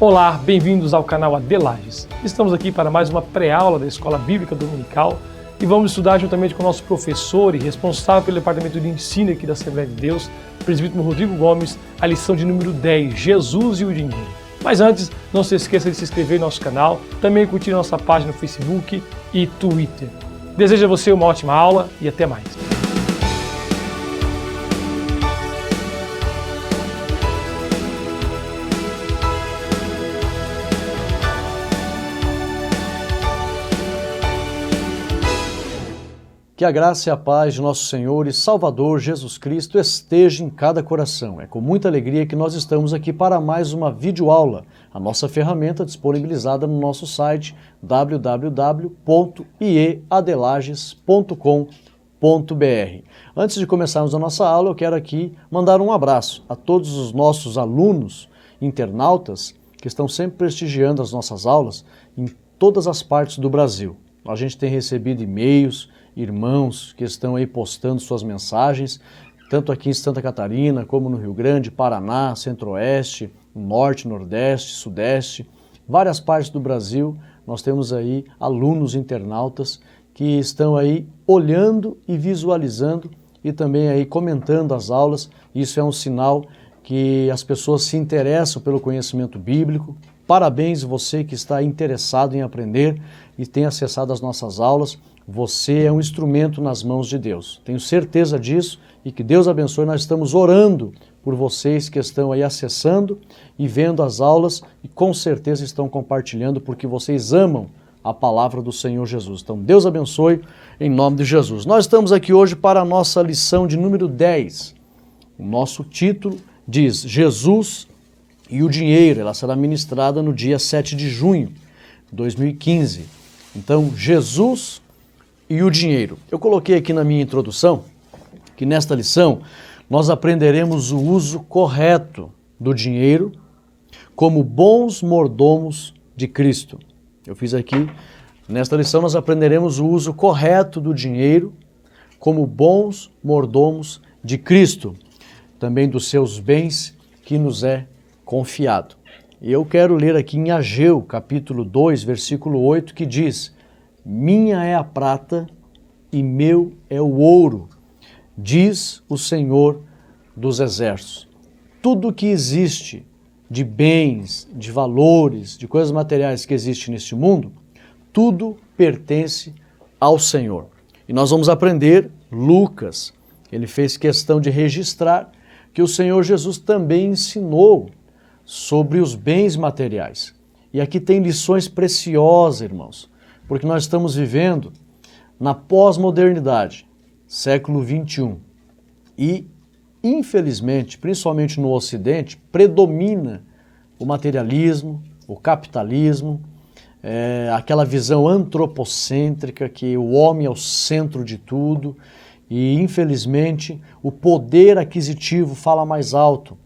Olá, bem-vindos ao canal AD Lages. Estamos aqui para mais uma pré-aula da Escola Bíblica Dominical e vamos estudar juntamente com o nosso professor e responsável pelo Departamento de Ensino aqui da Assembleia de Deus, presbítero Rodrigo Gomes, a lição de número 10, Jesus e o Dinheiro. Mas antes, não se esqueça de se inscrever em nosso canal, também curtir nossa página no Facebook e Twitter. Desejo a você uma ótima aula e até mais. Que a graça e a paz de nosso Senhor e Salvador Jesus Cristo esteja em cada coração. É com muita alegria que nós estamos aqui para mais uma videoaula, a nossa ferramenta disponibilizada no nosso site www.iadelages.com.br. Antes de começarmos a nossa aula, eu quero aqui mandar um abraço a todos os nossos alunos, internautas, que estão sempre prestigiando as nossas aulas em todas as partes do Brasil. A gente tem recebido e-mails, irmãos que estão aí postando suas mensagens, tanto aqui em Santa Catarina, como no Rio Grande, Paraná, Centro-Oeste, Norte, Nordeste, Sudeste, várias partes do Brasil. Nós temos aí alunos internautas que estão aí olhando e visualizando e também aí comentando as aulas. Isso é um sinal que as pessoas se interessam pelo conhecimento bíblico. Parabéns você que está interessado em aprender e tem acessado as nossas aulas. Você é um instrumento nas mãos de Deus. Tenho certeza disso e que Deus abençoe. Nós estamos orando por vocês que estão aí acessando e vendo as aulas e com certeza estão compartilhando porque vocês amam a palavra do Senhor Jesus. Então Deus abençoe em nome de Jesus. Nós estamos aqui hoje para a nossa lição de número 10. O nosso título diz Jesus e o Dinheiro. Ela será ministrada no dia 7 de junho de 2015. Então, Jesus e o dinheiro. Eu coloquei aqui na minha introdução que nesta lição nós aprenderemos o uso correto do dinheiro como bons mordomos de Cristo. Eu fiz aqui, nesta lição nós aprenderemos o uso correto do dinheiro como bons mordomos de Cristo, também dos seus bens que nos é confiado. E eu quero ler aqui em Ageu, capítulo 2, versículo 8, que diz: minha é a prata e meu é o ouro, diz o Senhor dos Exércitos. Tudo que existe de bens, de valores, de coisas materiais que existe neste mundo, tudo pertence ao Senhor. E nós vamos aprender, Lucas, ele fez questão de registrar que o Senhor Jesus também ensinou sobre os bens materiais. E aqui tem lições preciosas, irmãos, porque nós estamos vivendo na pós-modernidade, século 21. E, infelizmente, principalmente no Ocidente, predomina o materialismo, o capitalismo, aquela visão antropocêntrica que o homem é o centro de tudo e, infelizmente, o poder aquisitivo fala mais alto.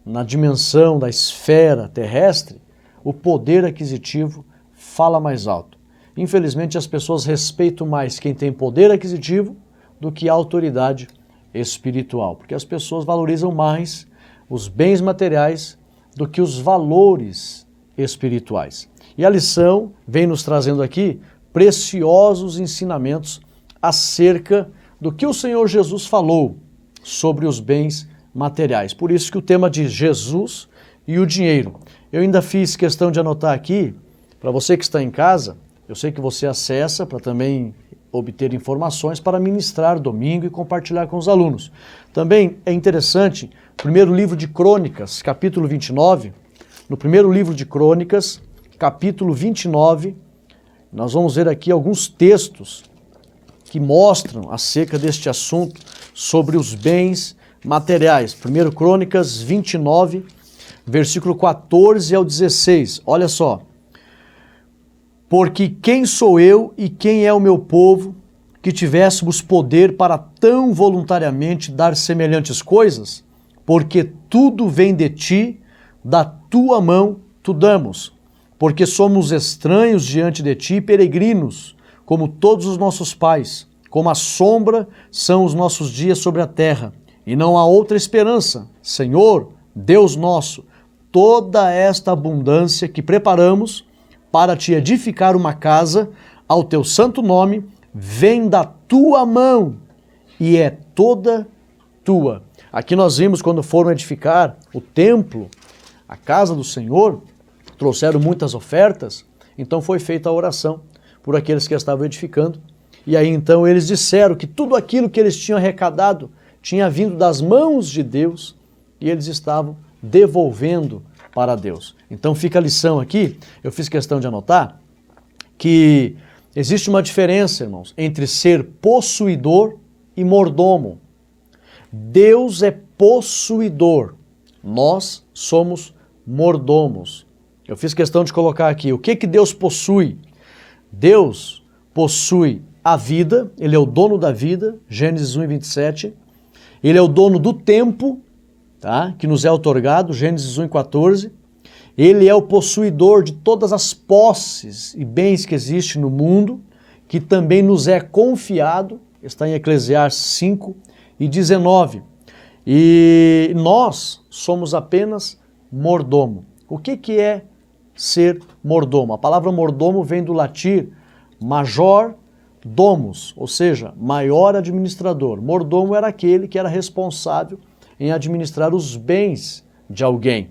Na dimensão da esfera terrestre, o poder aquisitivo fala mais alto. Infelizmente, as pessoas respeitam mais quem tem poder aquisitivo do que a autoridade espiritual, porque as pessoas valorizam mais os bens materiais do que os valores espirituais. E a lição vem nos trazendo aqui preciosos ensinamentos acerca do que o Senhor Jesus falou sobre os bens materiais. Por isso que o tema diz Jesus e o dinheiro. Eu ainda fiz questão de anotar aqui, para você que está em casa, eu sei que você acessa para também obter informações para ministrar domingo e compartilhar com os alunos. Também é interessante, primeiro livro de Crônicas, capítulo 29, no primeiro livro de Crônicas, capítulo 29, nós vamos ver aqui alguns textos que mostram acerca deste assunto sobre os bens materiais. Primeiro Crônicas 29, versículo 14 ao 16. Olha só. Porque quem sou eu e quem é o meu povo que tivéssemos poder para tão voluntariamente dar semelhantes coisas? Porque tudo vem de ti, da tua mão tu damos. Porque somos estranhos diante de ti, peregrinos, como todos os nossos pais. Como a sombra são os nossos dias sobre a terra. E não há outra esperança. Senhor, Deus nosso, toda esta abundância que preparamos para te edificar uma casa ao teu santo nome vem da tua mão e é toda tua. Aqui nós vimos quando foram edificar o templo, a casa do Senhor, trouxeram muitas ofertas, então foi feita a oração por aqueles que estavam edificando. E aí então eles disseram que tudo aquilo que eles tinham arrecadado tinha vindo das mãos de Deus e eles estavam devolvendo para Deus. Então fica a lição aqui, eu fiz questão de anotar, que existe uma diferença, irmãos, entre ser possuidor e mordomo. Deus é possuidor, nós somos mordomos. Eu fiz questão de colocar aqui, o que Deus possui? Deus possui a vida, Ele é o dono da vida, Gênesis 1:27. Ele é o dono do tempo, tá? Que nos é outorgado, Gênesis 1:14. Ele é o possuidor de todas as posses e bens que existem no mundo, que também nos é confiado, está em Eclesiastes 5:19. E nós somos apenas mordomo. O que é ser mordomo? A palavra mordomo vem do latim major domus, ou seja, maior administrador. Mordomo era aquele que era responsável em administrar os bens de alguém.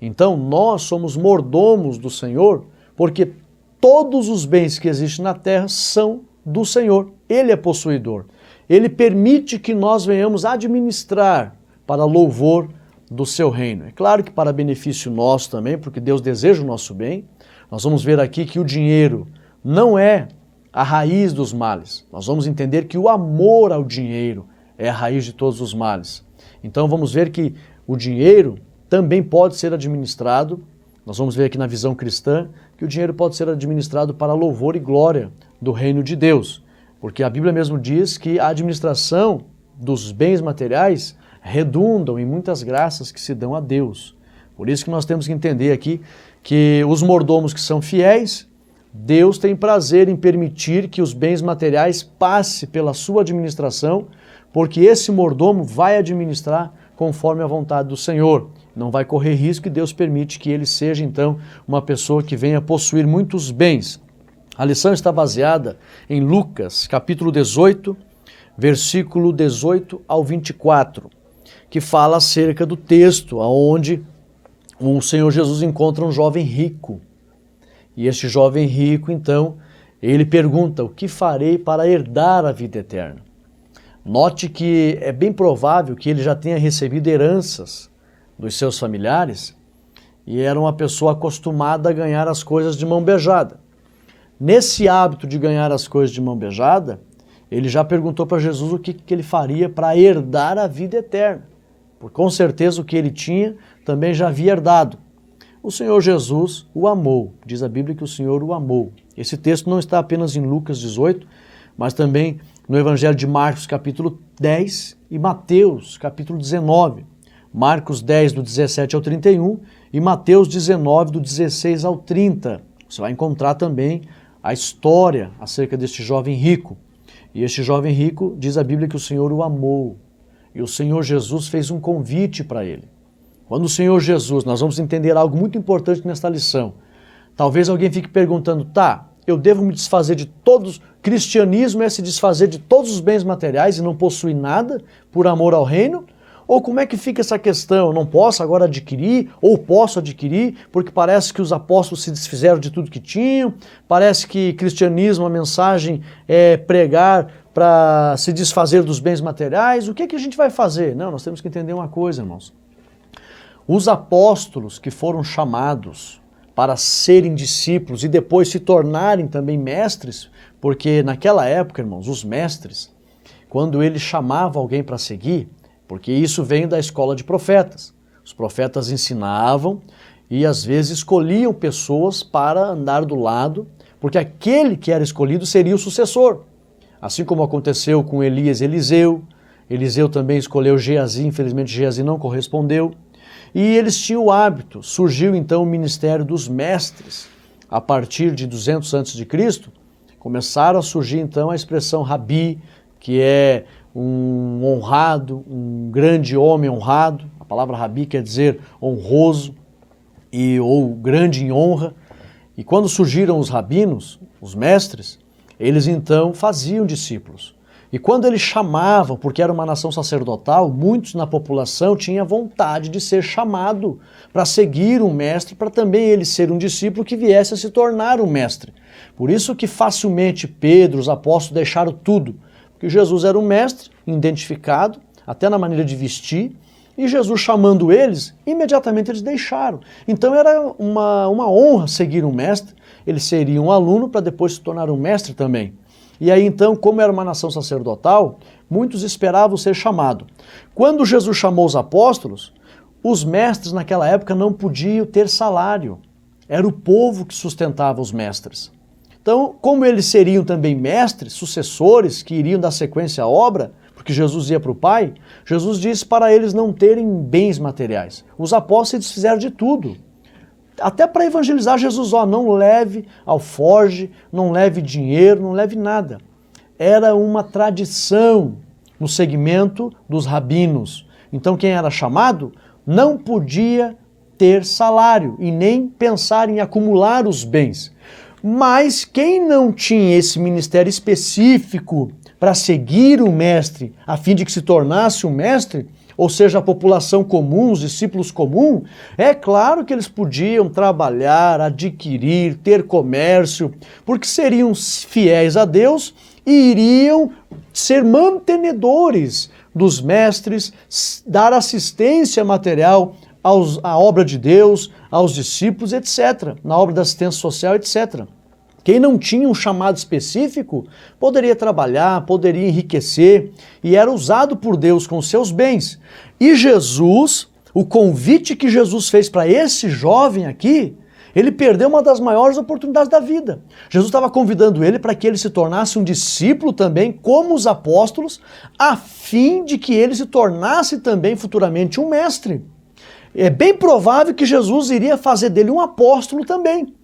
Então, nós somos mordomos do Senhor, porque todos os bens que existem na terra são do Senhor. Ele é possuidor. Ele permite que nós venhamos administrar para louvor do seu reino. É claro que para benefício nosso também, porque Deus deseja o nosso bem. Nós vamos ver aqui que o dinheiro não é a raiz dos males. Nós vamos entender que o amor ao dinheiro é a raiz de todos os males. Então vamos ver que o dinheiro também pode ser administrado, nós vamos ver aqui na visão cristã, que o dinheiro pode ser administrado para louvor e glória do reino de Deus. Porque a Bíblia mesmo diz que a administração dos bens materiais redundam em muitas graças que se dão a Deus. Por isso que nós temos que entender aqui que os mordomos que são fiéis, Deus tem prazer em permitir que os bens materiais passem pela sua administração, porque esse mordomo vai administrar conforme a vontade do Senhor. Não vai correr risco e Deus permite que ele seja, então, uma pessoa que venha possuir muitos bens. A lição está baseada em Lucas, capítulo 18, versículo 18 ao 24, que fala acerca do texto onde o Senhor Jesus encontra um jovem rico. E este jovem rico, então, ele pergunta, o que farei para herdar a vida eterna? Note que é bem provável que ele já tenha recebido heranças dos seus familiares e era uma pessoa acostumada a ganhar as coisas de mão beijada. Nesse hábito de ganhar as coisas de mão beijada, ele já perguntou para Jesus o que ele faria para herdar a vida eterna. Porque com certeza o que ele tinha também já havia herdado. O Senhor Jesus o amou, diz a Bíblia que o Senhor o amou. Esse texto não está apenas em Lucas 18, mas também no Evangelho de Marcos, capítulo 10 e Mateus, capítulo 19. Marcos 10, do 17 ao 31 e Mateus 19, do 16 ao 30. Você vai encontrar também a história acerca deste jovem rico. E este jovem rico, diz a Bíblia que o Senhor o amou. E o Senhor Jesus fez um convite para ele. Quando o Senhor Jesus, nós vamos entender algo muito importante nesta lição. Talvez alguém fique perguntando, tá, eu devo me desfazer de todos, cristianismo é se desfazer de todos os bens materiais e não possuir nada por amor ao reino? Ou como é que fica essa questão? Eu não posso agora adquirir, ou posso adquirir, porque parece que os apóstolos se desfizeram de tudo que tinham, parece que cristianismo, a mensagem é pregar para se desfazer dos bens materiais. O que a gente vai fazer? Não, nós temos que entender uma coisa, irmãos. Os apóstolos que foram chamados para serem discípulos e depois se tornarem também mestres, porque naquela época, irmãos, os mestres, quando eles chamavam alguém para seguir, porque isso vem da escola de profetas. Os profetas ensinavam e às vezes escolhiam pessoas para andar do lado, porque aquele que era escolhido seria o sucessor. Assim como aconteceu com Elias e Eliseu, Eliseu também escolheu Geazi, infelizmente Geazi não correspondeu. E eles tinham o hábito, surgiu então o ministério dos mestres. A partir de 200 a.C., começaram a surgir então a expressão rabi, que é um honrado, um grande homem honrado. A palavra rabi quer dizer honroso. ou grande em honra. E quando surgiram os rabinos, os mestres, eles então faziam discípulos. E quando eles chamavam, porque era uma nação sacerdotal, muitos na população tinham vontade de ser chamado para seguir um mestre, para também ele ser um discípulo que viesse a se tornar um mestre. Por isso que facilmente Pedro, os apóstolos deixaram tudo, porque Jesus era um mestre, identificado, até na maneira de vestir, e Jesus chamando eles, imediatamente eles deixaram. Então era uma honra seguir um mestre, ele seria um aluno para depois se tornar um mestre também. E aí então, como era uma nação sacerdotal, muitos esperavam ser chamados. Quando Jesus chamou os apóstolos, os mestres naquela época não podiam ter salário. Era o povo que sustentava os mestres. Então, como eles seriam também mestres, sucessores, que iriam dar sequência à obra, porque Jesus ia para o Pai, Jesus disse para eles não terem bens materiais. Os apóstolos fizeram de tudo. Até para evangelizar Jesus, não leve alforge, não leve dinheiro, não leve nada. Era uma tradição no segmento dos rabinos. Então quem era chamado não podia ter salário e nem pensar em acumular os bens. Mas quem não tinha esse ministério específico para seguir o mestre, a fim de que se tornasse um mestre, ou seja, a população comum, os discípulos comuns, é claro que eles podiam trabalhar, adquirir, ter comércio, porque seriam fiéis a Deus e iriam ser mantenedores dos mestres, dar assistência material à obra de Deus, aos discípulos, etc., na obra da assistência social, etc. Quem não tinha um chamado específico poderia trabalhar, poderia enriquecer e era usado por Deus com seus bens. E Jesus, o convite que Jesus fez para esse jovem aqui, ele perdeu uma das maiores oportunidades da vida. Jesus estava convidando ele para que ele se tornasse um discípulo também, como os apóstolos, a fim de que ele se tornasse também futuramente um mestre. É bem provável que Jesus iria fazer dele um apóstolo também.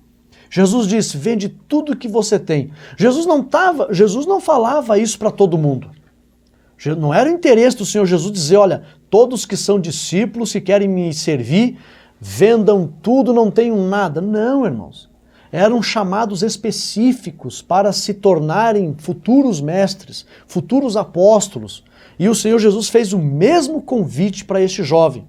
Jesus disse, vende tudo que você tem. Jesus não falava isso para todo mundo. Não era o interesse do Senhor Jesus dizer, olha, todos que são discípulos, se querem me servir, vendam tudo, não tenham nada. Não, irmãos. Eram chamados específicos para se tornarem futuros mestres, futuros apóstolos. E o Senhor Jesus fez o mesmo convite para este jovem.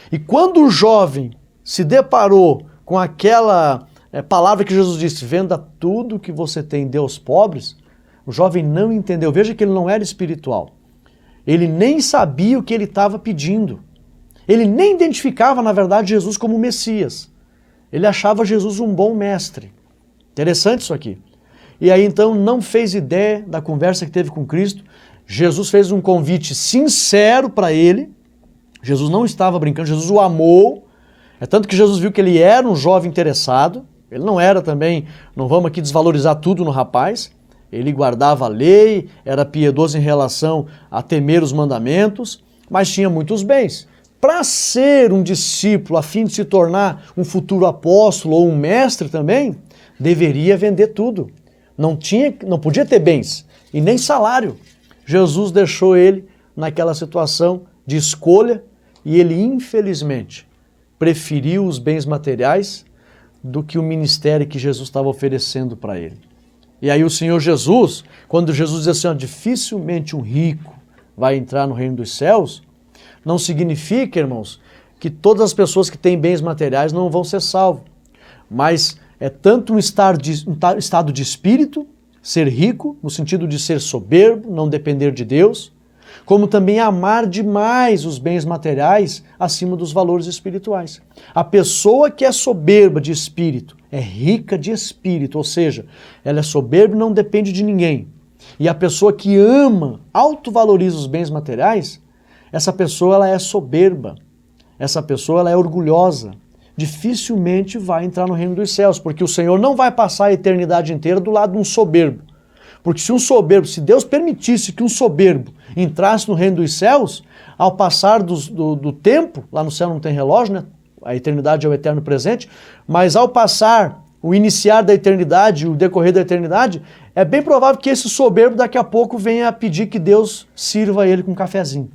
E quando o jovem se deparou com aquela palavra que Jesus disse, venda tudo que você tem, dê aos pobres, o jovem não entendeu. Veja que ele não era espiritual. Ele nem sabia o que ele estava pedindo. Ele nem identificava, na verdade, Jesus como Messias. Ele achava Jesus um bom mestre. Interessante isso aqui. E aí então não fez ideia da conversa que teve com Cristo. Jesus fez um convite sincero para ele. Jesus não estava brincando, Jesus o amou. É tanto que Jesus viu que ele era um jovem interessado. Ele não era também, não vamos aqui desvalorizar tudo no rapaz. Ele guardava a lei, era piedoso em relação a temer os mandamentos, mas tinha muitos bens. Para ser um discípulo, a fim de se tornar um futuro apóstolo ou um mestre também, deveria vender tudo. Não podia ter bens e nem salário. Jesus deixou ele naquela situação de escolha e ele, infelizmente, preferiu os bens materiais do que o ministério que Jesus estava oferecendo para ele. E aí o Senhor Jesus, quando Jesus diz assim, dificilmente um rico vai entrar no reino dos céus, não significa, irmãos, que todas as pessoas que têm bens materiais não vão ser salvos. Mas é tanto um estado de espírito, ser rico, no sentido de ser soberbo, não depender de Deus, como também amar demais os bens materiais acima dos valores espirituais. A pessoa que é soberba de espírito é rica de espírito, ou seja, ela é soberba e não depende de ninguém. E a pessoa que ama, autovaloriza os bens materiais, essa pessoa ela é soberba, essa pessoa ela é orgulhosa, dificilmente vai entrar no reino dos céus, porque o Senhor não vai passar a eternidade inteira do lado de um soberbo. Porque se Deus permitisse que um soberbo entrasse no reino dos céus, ao passar do tempo, lá no céu não tem relógio, né? A eternidade é o eterno presente, mas ao passar o iniciar da eternidade, o decorrer da eternidade, é bem provável que esse soberbo daqui a pouco venha a pedir que Deus sirva ele com um cafezinho.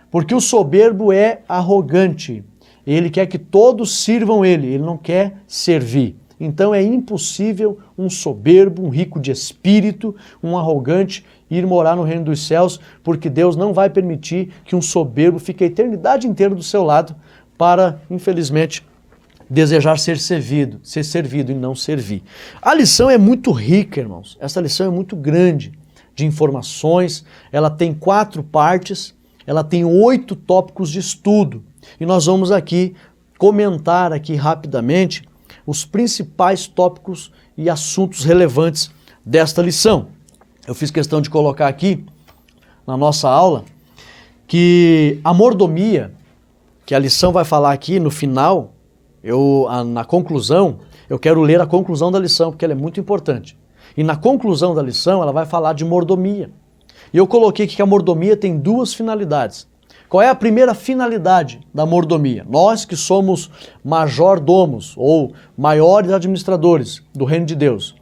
Porque o soberbo é arrogante, Ele quer que todos sirvam ele não quer servir. Então é impossível um soberbo, um rico de espírito, um arrogante ir morar no reino dos céus, porque Deus não vai permitir que um soberbo fique a eternidade inteira do seu lado para, infelizmente, desejar ser servido e não servir. A lição é muito rica, irmãos. Essa lição é muito grande de informações. Ela tem 4 partes, ela tem 8 tópicos de estudo. E nós vamos aqui comentar aqui rapidamente os principais tópicos e assuntos relevantes desta lição. Eu fiz questão de colocar aqui na nossa aula que a mordomia, que a lição vai falar aqui no final, na conclusão, eu quero ler a conclusão da lição, porque ela é muito importante. E na conclusão da lição, ela vai falar de mordomia. E eu coloquei aqui que a mordomia tem 2 finalidades. Qual é a primeira finalidade da mordomia? Nós que somos majordomos, ou maiores administradores do reino de Deus.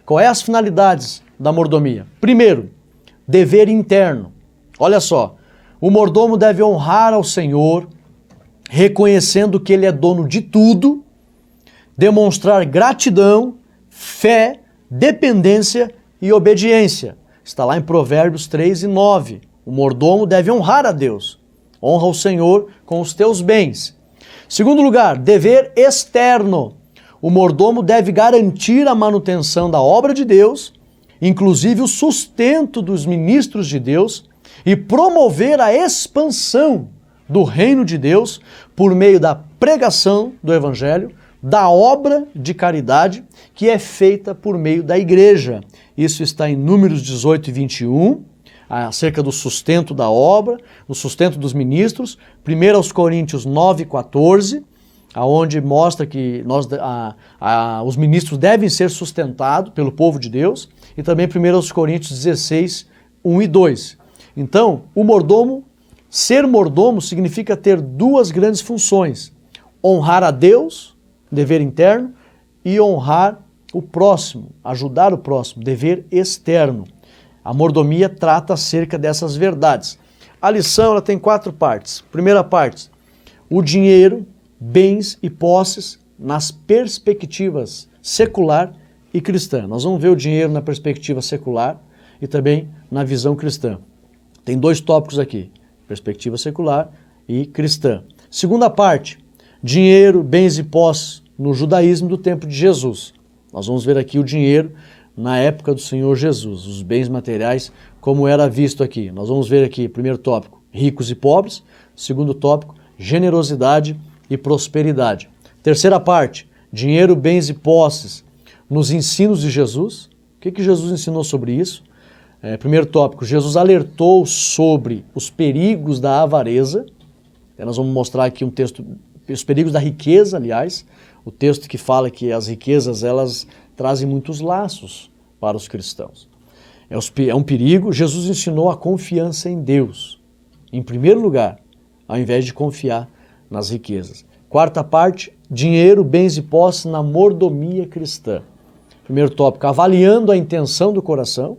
Qual é as finalidades da mordomia? Primeiro, dever interno. Olha só, o mordomo deve honrar ao Senhor, reconhecendo que ele é dono de tudo, demonstrar gratidão, fé, dependência e obediência. Está lá em Provérbios 3 e 9. O mordomo deve honrar a Deus. Honra o Senhor com os teus bens. Segundo lugar, dever externo. O mordomo deve garantir a manutenção da obra de Deus, inclusive o sustento dos ministros de Deus, e promover a expansão do reino de Deus por meio da pregação do Evangelho, da obra de caridade que é feita por meio da igreja. Isso está em Números 18 e 21, acerca do sustento da obra, do sustento dos ministros. 1 Coríntios 9 e 14, onde mostra que os ministros devem ser sustentados pelo povo de Deus. E também 1 Coríntios 16, 1 e 2. Então, ser mordomo significa ter 2 grandes funções: honrar a Deus, dever interno, e honrar o próximo, ajudar o próximo, dever externo. A mordomia trata acerca dessas verdades. A lição ela tem 4 partes. Primeira parte, o dinheiro, bens e posses nas perspectivas secular e cristã. Nós vamos ver o dinheiro na perspectiva secular e também na visão cristã. Tem 2 tópicos aqui: perspectiva secular e cristã. Segunda parte, dinheiro, bens e posses no judaísmo do tempo de Jesus. Nós vamos ver aqui o dinheiro na época do Senhor Jesus, os bens materiais, como era visto aqui. Nós vamos ver aqui, primeiro tópico, ricos e pobres. Segundo tópico, generosidade e prosperidade. Terceira parte, dinheiro, bens e posses nos ensinos de Jesus. O que Jesus ensinou sobre isso? Primeiro tópico, Jesus alertou sobre os perigos da avareza. Nós vamos mostrar aqui um texto, os perigos da riqueza, aliás, o texto que fala que as riquezas elas trazem muitos laços para os cristãos. É um perigo. Jesus ensinou a confiança em Deus, em primeiro lugar, ao invés de confiar nas riquezas. Quarta parte, dinheiro, bens e posses na mordomia cristã. Primeiro tópico, avaliando a intenção do coração.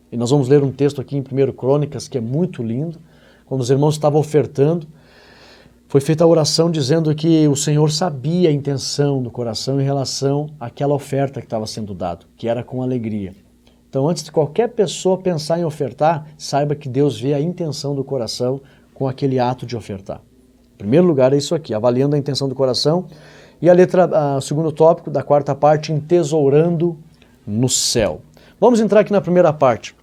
E nós vamos ler um texto aqui em 1 Crônicas que é muito lindo. Quando os irmãos estavam ofertando, foi feita a oração dizendo que o Senhor sabia a intenção do coração em relação àquela oferta que estava sendo dada, que era com alegria. Então, antes de qualquer pessoa pensar em ofertar, saiba que Deus vê a intenção do coração com aquele ato de ofertar. Em primeiro lugar é isso aqui, avaliando a intenção do coração. E o segundo tópico da quarta parte, entesourando no céu. Vamos entrar aqui na primeira parte,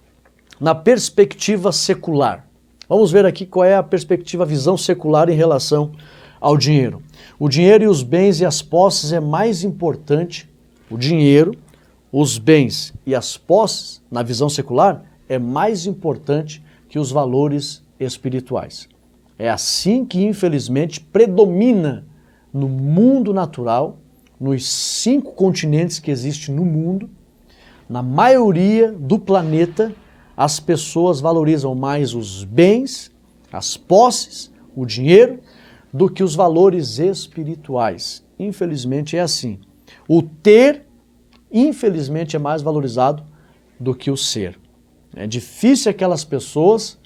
na perspectiva secular. Vamos ver aqui qual é a perspectiva, a visão secular em relação ao dinheiro. O dinheiro e os bens e as posses é mais importante. O dinheiro, os bens e as posses, na visão secular, é mais importante que os valores espirituais. É assim que, infelizmente, predomina no mundo natural, nos 5 continentes que existem no mundo, na maioria do planeta, as pessoas valorizam mais os bens, as posses, o dinheiro, do que os valores espirituais. Infelizmente é assim. O ter, infelizmente, é mais valorizado do que o ser. É difícil aquelas pessoas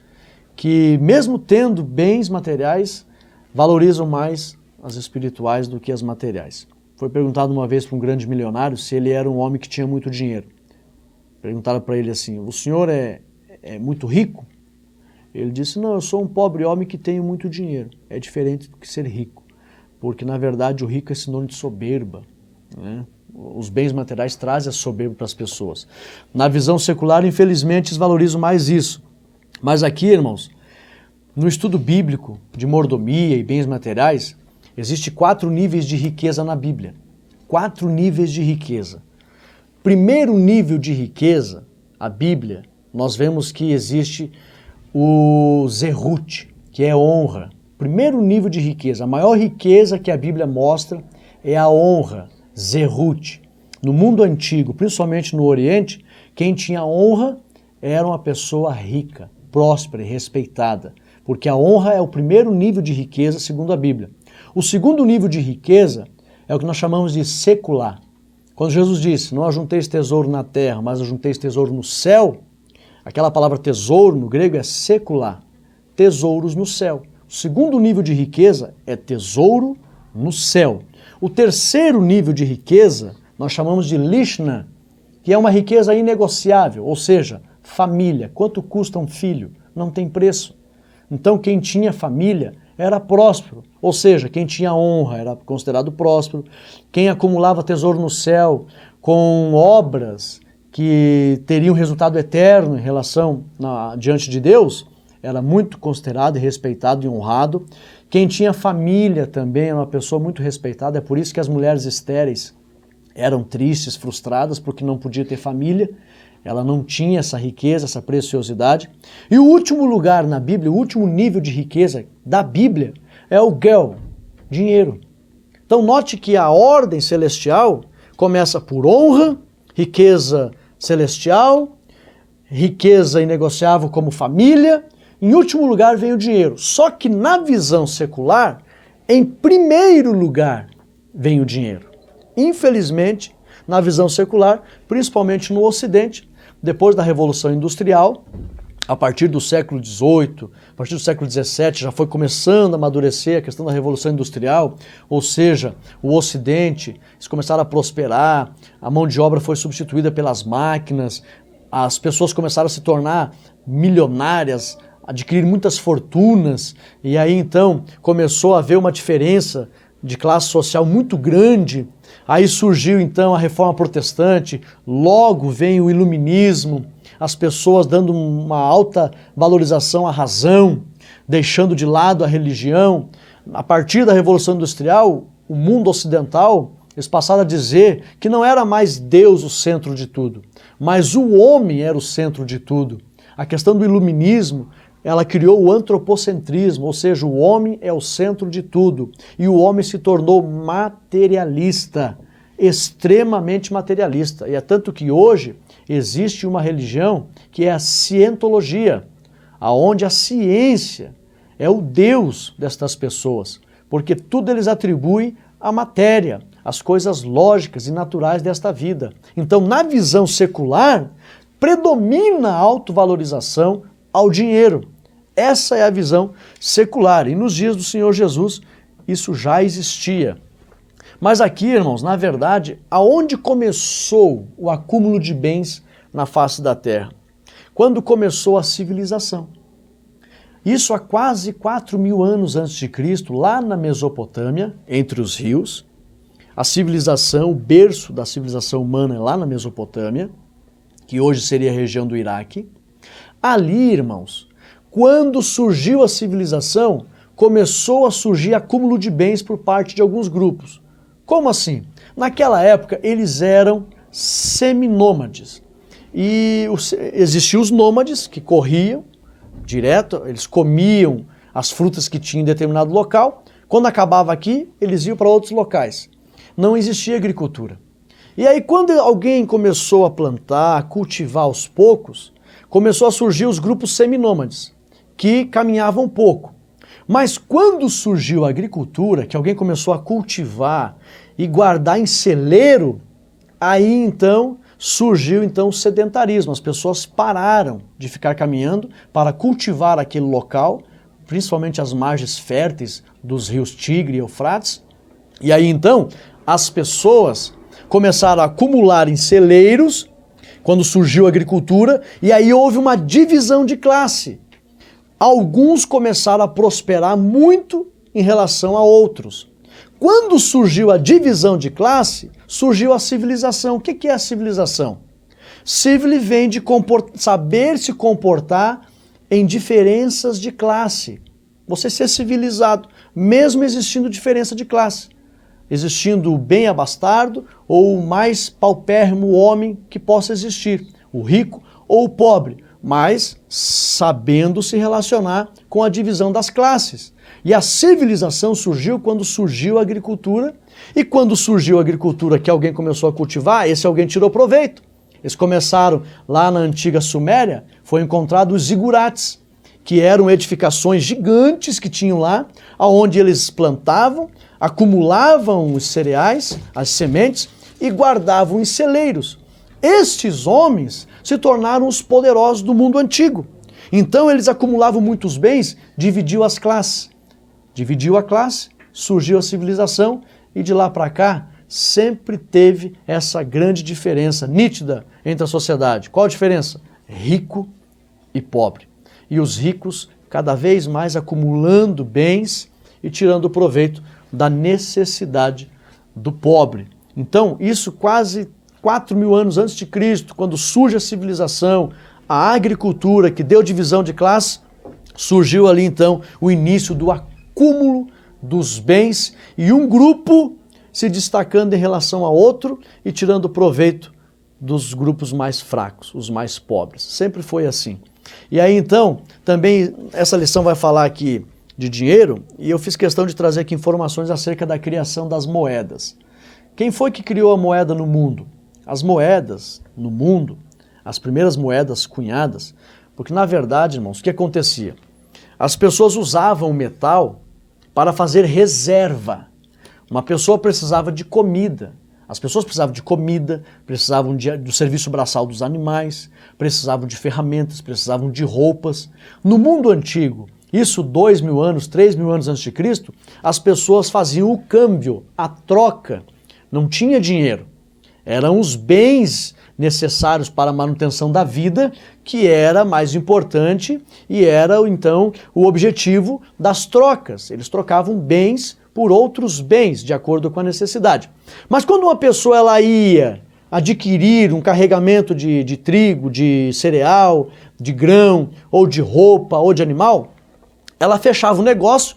que, mesmo tendo bens materiais, valorizam mais as espirituais do que as materiais. Foi perguntado uma vez para um grande milionário se ele era um homem que tinha muito dinheiro. Perguntaram para ele assim, o senhor é muito rico? Ele disse, não, eu sou um pobre homem que tenho muito dinheiro. É diferente do que ser rico, porque na verdade o rico é sinônimo de soberba, né? Os bens materiais trazem a soberba para as pessoas. Na visão secular, infelizmente, eles valorizam mais isso. Mas aqui, irmãos, no estudo bíblico de mordomia e bens materiais, existem 4 níveis de riqueza na Bíblia. 4 níveis de riqueza. Primeiro nível de riqueza, a Bíblia, nós vemos que existe o zerut, que é honra. Primeiro nível de riqueza, a maior riqueza que a Bíblia mostra é a honra, zerut. No mundo antigo, principalmente no Oriente, quem tinha honra era uma pessoa rica, próspera e respeitada, porque a honra é o primeiro nível de riqueza segundo a Bíblia. O segundo nível de riqueza é o que nós chamamos de secular. Quando Jesus disse, não ajunteis tesouro na terra, mas ajunteis tesouro no céu, aquela palavra tesouro no grego é secular, tesouros no céu. O segundo nível de riqueza é tesouro no céu. O terceiro nível de riqueza nós chamamos de lishna, que é uma riqueza inegociável, ou seja, família. Quanto custa um filho? Não tem preço. Então quem tinha família era próspero, ou seja, quem tinha honra era considerado próspero, quem acumulava tesouro no céu com obras que teriam resultado eterno em relação diante de Deus, era muito considerado e respeitado e honrado. Quem tinha família também era uma pessoa muito respeitada, é por isso que as mulheres estéreis eram tristes, frustradas, porque não podia ter família, ela não tinha essa riqueza, essa preciosidade. E o último lugar na Bíblia, o último nível de riqueza da Bíblia é o gel, dinheiro. Então note que a ordem celestial começa por honra, riqueza celestial, riqueza inegociável como família, em último lugar vem o dinheiro. Só que na visão secular, em primeiro lugar vem o dinheiro. Infelizmente, na visão secular, principalmente no Ocidente, depois da Revolução Industrial, a partir do século XVIII, a partir do século XVII, já foi começando a amadurecer a questão da Revolução Industrial, ou seja, o Ocidente, eles começaram a prosperar, a mão de obra foi substituída pelas máquinas, as pessoas começaram a se tornar milionárias, adquirir muitas fortunas, e aí então começou a haver uma diferença de classe social muito grande. Aí surgiu então a Reforma Protestante, logo vem o Iluminismo, as pessoas dando uma alta valorização à razão, deixando de lado a religião. A partir da Revolução Industrial, o mundo ocidental, eles passaram a dizer que não era mais Deus o centro de tudo, mas o homem era o centro de tudo. A questão do Iluminismo, ela criou o antropocentrismo, ou seja, o homem é o centro de tudo. E o homem se tornou materialista, extremamente materialista. E é tanto que hoje existe uma religião que é a cientologia, aonde a ciência é o Deus destas pessoas, porque tudo eles atribuem à matéria, às coisas lógicas e naturais desta vida. Então, na visão secular, predomina a autovalorização ao dinheiro. Essa é a visão secular. E nos dias do Senhor Jesus, isso já existia. Mas aqui, irmãos, na verdade, aonde começou o acúmulo de bens na face da terra? Quando começou a civilização. Isso há quase 4.000 anos antes de Cristo, lá na Mesopotâmia, entre os rios. A civilização, o berço da civilização humana é lá na Mesopotâmia, que hoje seria a região do Iraque. Ali, irmãos, quando surgiu a civilização, começou a surgir acúmulo de bens por parte de alguns grupos. Como assim? Naquela época, eles eram seminômades. E existiam os nômades que corriam direto, eles comiam as frutas que tinham em determinado local. Quando acabava aqui, eles iam para outros locais. Não existia agricultura. E aí, quando alguém começou a plantar, a cultivar aos poucos, começou a surgir os grupos seminômades, que caminhavam pouco. Mas quando surgiu a agricultura, que alguém começou a cultivar e guardar em celeiro, aí então surgiu então o sedentarismo. As pessoas pararam de ficar caminhando para cultivar aquele local, principalmente as margens férteis dos rios Tigre e Eufrates. E aí então as pessoas começaram a acumular em celeiros quando surgiu a agricultura, e aí houve uma divisão de classe. Alguns começaram a prosperar muito em relação a outros. Quando surgiu a divisão de classe, surgiu a civilização. O que é a civilização? Civile vem de saber se comportar em diferenças de classe. Você ser civilizado, mesmo existindo diferença de classe. Existindo o bem abastardo ou o mais paupérrimo homem que possa existir, o rico ou o pobre, mas sabendo se relacionar com a divisão das classes. E a civilização surgiu quando surgiu a agricultura, e quando surgiu a agricultura que alguém começou a cultivar, esse alguém tirou proveito. Eles começaram lá na antiga Suméria, foi encontrado os zigurates, que eram edificações gigantes que tinham lá, onde eles plantavam, acumulavam os cereais, as sementes, e guardavam em celeiros. Estes homens se tornaram os poderosos do mundo antigo. Então eles acumulavam muitos bens, dividiu as classes. Dividiu a classe, surgiu a civilização, e de lá para cá sempre teve essa grande diferença nítida entre a sociedade. Qual a diferença? Rico e pobre. E os ricos cada vez mais acumulando bens e tirando proveito da necessidade do pobre. Então, isso quase 4.000 anos antes de Cristo, quando surge a civilização, a agricultura que deu divisão de classe, surgiu ali então o início do acúmulo dos bens e um grupo se destacando em relação a outro e tirando proveito dos grupos mais fracos, os mais pobres. Sempre foi assim. E aí então, também essa lição vai falar aqui de dinheiro, e eu fiz questão de trazer aqui informações acerca da criação das moedas. Quem foi que criou a moeda no mundo? As moedas no mundo, as primeiras moedas cunhadas, porque na verdade, irmãos, o que acontecia? As pessoas usavam o metal para fazer reserva. Uma pessoa precisava de comida. As pessoas precisavam de comida, precisavam do serviço braçal dos animais, precisavam de ferramentas, precisavam de roupas. No mundo antigo, isso 2.000 anos, 3.000 anos antes de Cristo, as pessoas faziam o câmbio, a troca. Não tinha dinheiro. Eram os bens necessários para a manutenção da vida que era mais importante e era então o objetivo das trocas. Eles trocavam bens por outros bens, de acordo com a necessidade. Mas quando uma pessoa ela ia adquirir um carregamento de trigo, de cereal, de grão, ou de roupa, ou de animal, ela fechava o negócio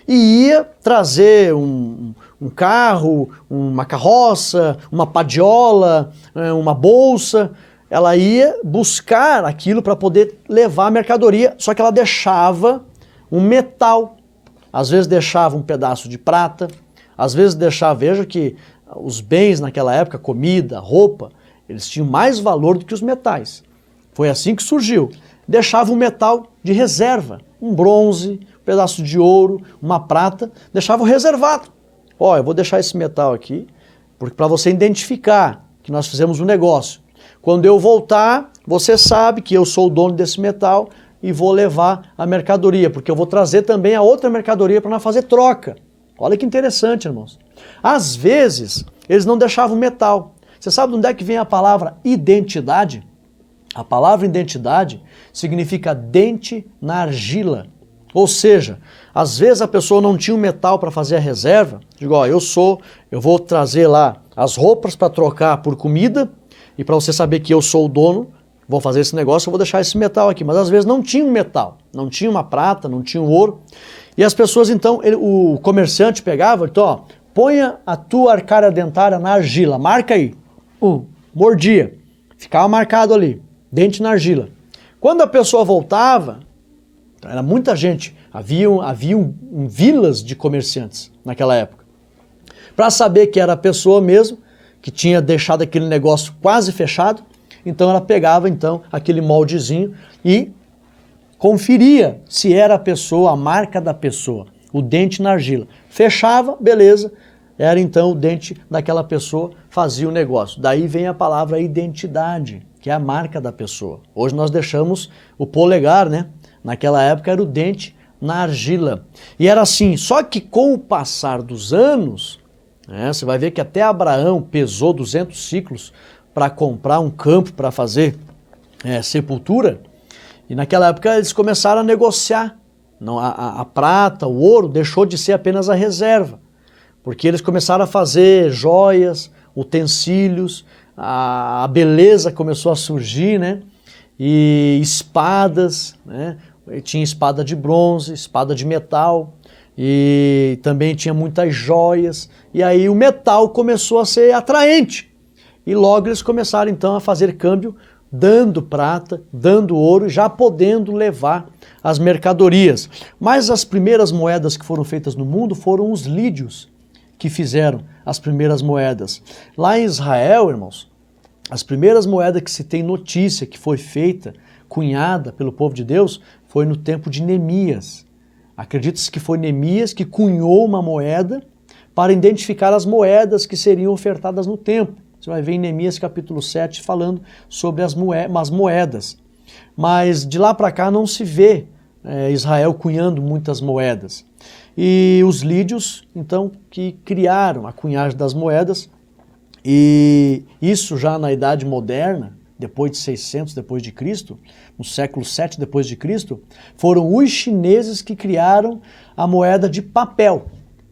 e ia trazer um carro, uma carroça, uma padiola, uma bolsa. Ela ia buscar aquilo para poder levar a mercadoria, só que ela deixava um metal. Às vezes deixava um pedaço de prata, às vezes deixava, veja que os bens naquela época, comida, roupa, eles tinham mais valor do que os metais. Foi assim que surgiu. Deixava um metal de reserva, um bronze, um pedaço de ouro, uma prata, deixava reservado. Ó, eu vou deixar esse metal aqui, porque para você identificar que nós fizemos um negócio. Quando eu voltar, você sabe que eu sou o dono desse metal e vou levar a mercadoria, porque eu vou trazer também a outra mercadoria para nós fazer troca. Olha que interessante, irmãos. Às vezes, eles não deixavam metal. Você sabe de onde é que vem a palavra identidade? A palavra identidade significa dente na argila. Ou seja, às vezes a pessoa não tinha um metal para fazer a reserva. Digo, ó, eu vou trazer lá as roupas para trocar por comida, e para você saber que eu sou o dono, vou fazer esse negócio, eu vou deixar esse metal aqui. Mas às vezes não tinha um metal, não tinha uma prata, não tinha um ouro. E as pessoas então, o comerciante pegava, então, ó, ponha a tua arcária dentária na argila, marca aí. Mordia, ficava marcado ali, dente na argila. Quando a pessoa voltava, era muita gente, haviam vilas de comerciantes naquela época. Para saber que era a pessoa mesmo, que tinha deixado aquele negócio quase fechado, então ela pegava então aquele moldezinho e conferia se era a pessoa, a marca da pessoa, o dente na argila. Fechava, beleza, era então o dente daquela pessoa, fazia o negócio. Daí vem a palavra identidade, que é a marca da pessoa. Hoje nós deixamos o polegar, né? Naquela época era o dente na argila. E era assim, só que com o passar dos anos, você vai ver que até Abraão pesou 200 ciclos para comprar um campo para fazer sepultura, e naquela época eles começaram a negociar. Não, a prata, o ouro deixou de ser apenas a reserva, porque eles começaram a fazer joias, utensílios, a beleza começou a surgir, né? E espadas, né? Tinha espada de bronze, espada de metal, e também tinha muitas joias, e aí o metal começou a ser atraente, e logo eles começaram então a fazer câmbio, dando prata, dando ouro, já podendo levar as mercadorias. Mas as primeiras moedas que foram feitas no mundo foram os lídios que fizeram as primeiras moedas. Lá em Israel, irmãos, as primeiras moedas que se tem notícia que foi feita, cunhada pelo povo de Deus, foi no tempo de Neemias. Acredita-se que foi Neemias que cunhou uma moeda para identificar as moedas que seriam ofertadas no templo. Você vai ver em Neemias capítulo 7 falando sobre as moedas. Mas de lá para cá não se vê Israel cunhando muitas moedas. E os lídios, então, que criaram a cunhagem das moedas, e isso já na Idade Moderna, depois de 600 depois de Cristo, no século 7 depois de Cristo, foram os chineses que criaram a moeda de papel.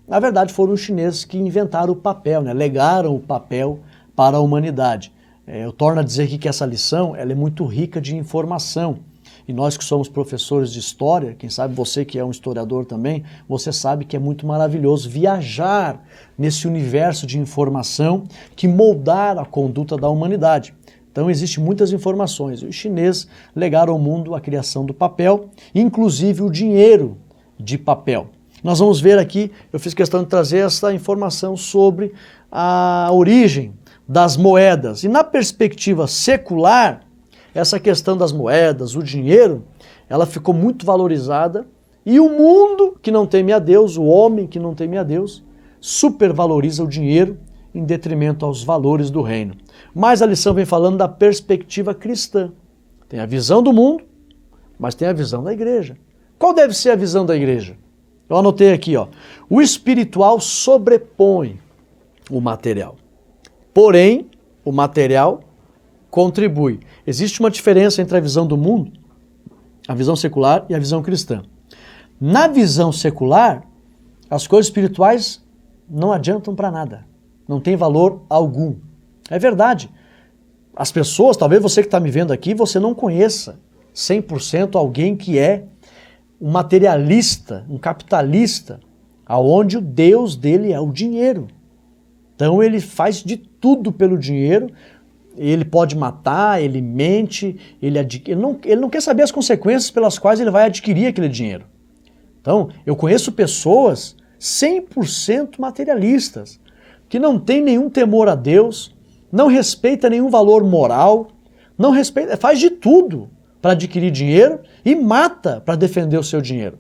Na verdade, foram os chineses que inventaram o papel, né? Legaram o papel para a humanidade. Eu torno a dizer aqui que essa lição ela é muito rica de informação. E nós que somos professores de história, quem sabe você que é um historiador também, você sabe que é muito maravilhoso viajar nesse universo de informação que moldaram a conduta da humanidade. Então existem muitas informações. Os chineses legaram ao mundo a criação do papel, inclusive o dinheiro de papel. Nós vamos ver aqui, eu fiz questão de trazer essa informação sobre a origem das moedas. E na perspectiva secular, essa questão das moedas, o dinheiro, ela ficou muito valorizada e o mundo que não teme a Deus, o homem que não teme a Deus, supervaloriza o dinheiro em detrimento aos valores do reino. Mas a lição vem falando da perspectiva cristã. Tem a visão do mundo, mas tem a visão da igreja. Qual deve ser a visão da igreja? Eu anotei aqui, o espiritual sobrepõe o material. Porém, o material contribui. Existe uma diferença entre a visão do mundo, a visão secular e a visão cristã. Na visão secular, as coisas espirituais não adiantam para nada. Não tem valor algum. É verdade. As pessoas, talvez você que está me vendo aqui, você não conheça 100% alguém que é um materialista, um capitalista, aonde o Deus dele é o dinheiro. Então ele faz de tudo pelo dinheiro, ele pode matar, ele mente, ele não quer saber as consequências pelas quais ele vai adquirir aquele dinheiro. Então, eu conheço pessoas 100% materialistas, que não tem nenhum temor a Deus, não respeita nenhum valor moral, não respeita, faz de tudo para adquirir dinheiro e mata para defender o seu dinheiro.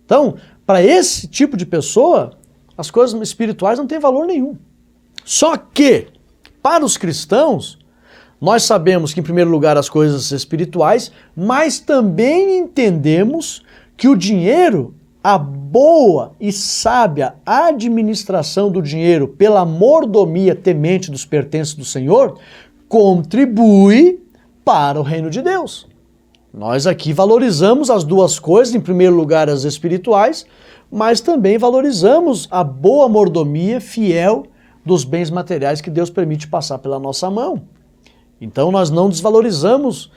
Então, para esse tipo de pessoa, as coisas espirituais não têm valor nenhum. Só que, para os cristãos, nós sabemos que, em primeiro lugar, as coisas espirituais, mas também entendemos que o dinheiro, a boa e sábia administração do dinheiro pela mordomia temente dos pertences do Senhor, contribui para o reino de Deus. Nós aqui valorizamos as duas coisas, em primeiro lugar as espirituais, mas também valorizamos a boa mordomia fiel dos bens materiais que Deus permite passar pela nossa mão. Então nós não desvalorizamos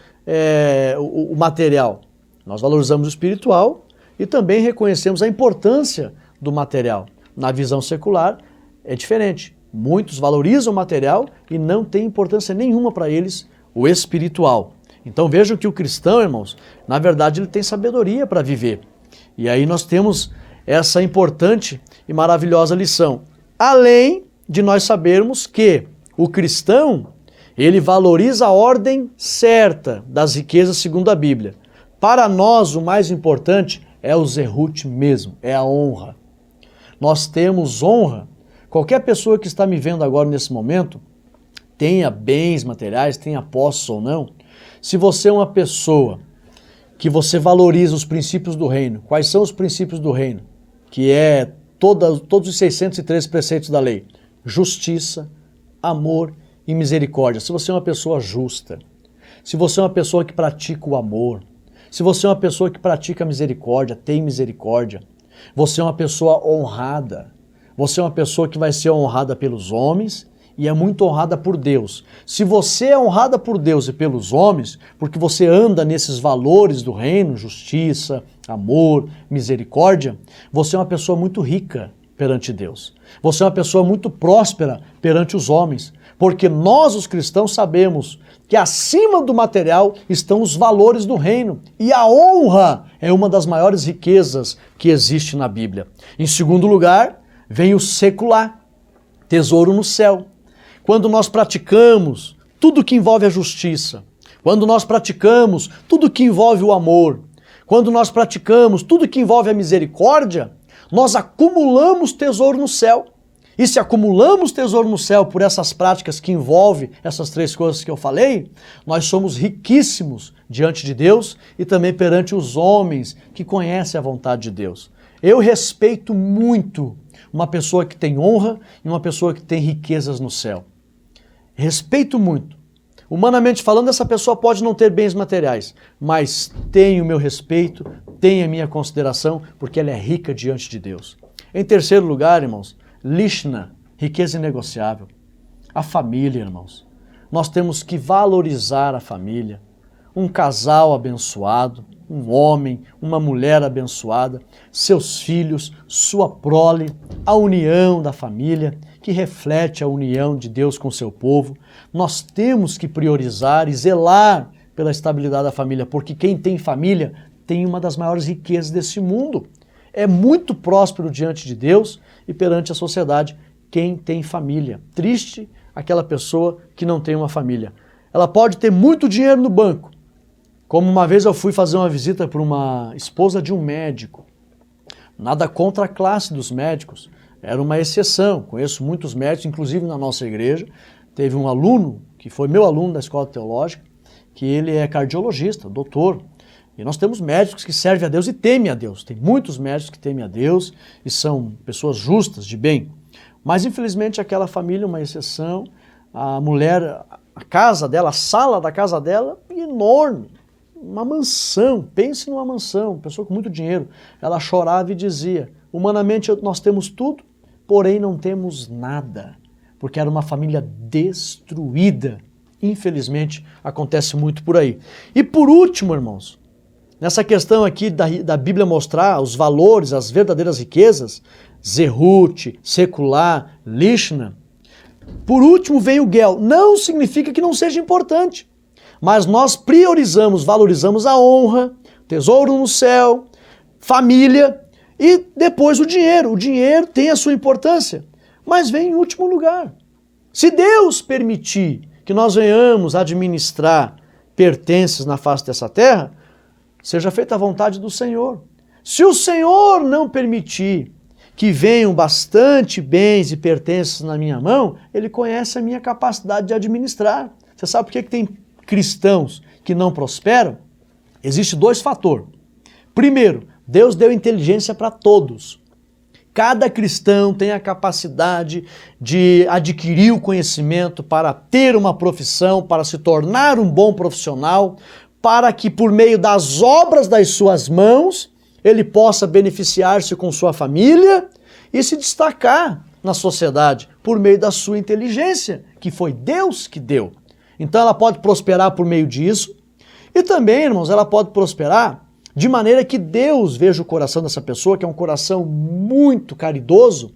o material, nós valorizamos o espiritual e também reconhecemos a importância do material. Na visão secular é diferente. Muitos valorizam o material e não tem importância nenhuma para eles o espiritual. Então vejam que o cristão, irmãos, na verdade ele tem sabedoria para viver. E aí nós temos essa importante e maravilhosa lição. Além de nós sabermos que o cristão, ele valoriza a ordem certa das riquezas segundo a Bíblia. Para nós o mais importante é o zerut mesmo, é a honra. Nós temos honra. Qualquer pessoa que está me vendo agora nesse momento, tenha bens materiais, tenha posses ou não, se você é uma pessoa que você valoriza os princípios do reino. Quais são os princípios do reino? Que é todos os 613 preceitos da lei. Justiça, amor e misericórdia. Se você é uma pessoa justa, se você é uma pessoa que pratica o amor, se você é uma pessoa que pratica a misericórdia, tem misericórdia, você é uma pessoa honrada, você é uma pessoa que vai ser honrada pelos homens e é muito honrada por Deus. Se você é honrada por Deus e pelos homens, porque você anda nesses valores do reino, justiça, amor, misericórdia, você é uma pessoa muito rica perante Deus. Você é uma pessoa muito próspera perante os homens, porque nós, os cristãos, sabemos que acima do material estão os valores do reino, e a honra é uma das maiores riquezas que existe na Bíblia. Em segundo lugar, vem o secular, tesouro no céu. Quando nós praticamos tudo que envolve a justiça, quando nós praticamos tudo que envolve o amor, quando nós praticamos tudo que envolve a misericórdia, nós acumulamos tesouro no céu. E se acumulamos tesouro no céu por essas práticas que envolvem essas três coisas que eu falei, nós somos riquíssimos diante de Deus e também perante os homens que conhecem a vontade de Deus. Eu respeito muito uma pessoa que tem honra e uma pessoa que tem riquezas no céu. Respeito muito. Humanamente falando, essa pessoa pode não ter bens materiais, mas tem o meu respeito, tem a minha consideração, porque ela é rica diante de Deus. Em terceiro lugar, irmãos, Lishna, riqueza inegociável. A família, irmãos. Nós temos que valorizar a família. Um casal abençoado, um homem, uma mulher abençoada, seus filhos, sua prole, a união da família, que reflete a união de Deus com seu povo. Nós temos que priorizar e zelar pela estabilidade da família, porque quem tem família tem uma das maiores riquezas desse mundo. É muito próspero diante de Deus e perante a sociedade quem tem família. Triste aquela pessoa que não tem uma família. Ela pode ter muito dinheiro no banco. Como uma vez eu fui fazer uma visita para uma esposa de um médico. Nada contra a classe dos médicos. Era uma exceção. Conheço muitos médicos, inclusive na nossa igreja. Teve um aluno, que foi meu aluno da escola teológica, que ele é cardiologista, doutor. E nós temos médicos que servem a Deus e temem a Deus. Tem muitos médicos que temem a Deus e são pessoas justas, de bem. Mas infelizmente aquela família é uma exceção. A mulher, a casa dela, a sala da casa dela, enorme. Uma mansão, pense numa mansão, uma pessoa com muito dinheiro. Ela chorava e dizia, humanamente nós temos tudo, porém não temos nada. Porque era uma família destruída. Infelizmente acontece muito por aí. E por último, irmãos, nessa questão aqui da Bíblia mostrar os valores, as verdadeiras riquezas, Zehut, secular, Lishna. Por último vem o Gel. Não significa que não seja importante, mas nós priorizamos, valorizamos a honra, tesouro no céu, família e depois o dinheiro. O dinheiro tem a sua importância, mas vem em último lugar. Se Deus permitir que nós venhamos administrar pertences na face dessa terra, seja feita a vontade do Senhor. Se o Senhor não permitir que venham bastante bens e pertences na minha mão, Ele conhece a minha capacidade de administrar. Você sabe por que tem cristãos que não prosperam? Existem dois fatores. Primeiro, Deus deu inteligência para todos. Cada cristão tem a capacidade de adquirir o conhecimento para ter uma profissão, para se tornar um bom profissional, para que por meio das obras das suas mãos ele possa beneficiar-se com sua família e se destacar na sociedade por meio da sua inteligência, que foi Deus que deu. Então ela pode prosperar por meio disso e também, irmãos, ela pode prosperar de maneira que Deus veja o coração dessa pessoa, que é um coração muito caridoso.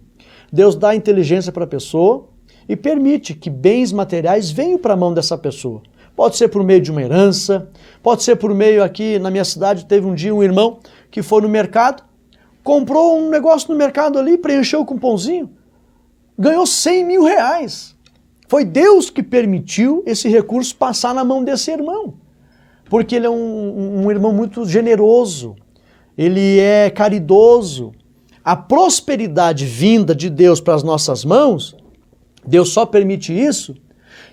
Deus dá inteligência para a pessoa e permite que bens materiais venham para a mão dessa pessoa. Pode ser por meio de uma herança, pode ser por meio aqui na minha cidade, teve um dia um irmão que foi no mercado, comprou um negócio no mercado ali, preencheu com pãozinho, ganhou 100 mil reais. Foi Deus que permitiu esse recurso passar na mão desse irmão. Porque ele é um irmão muito generoso, ele é caridoso. A prosperidade vinda de Deus para as nossas mãos, Deus só permite isso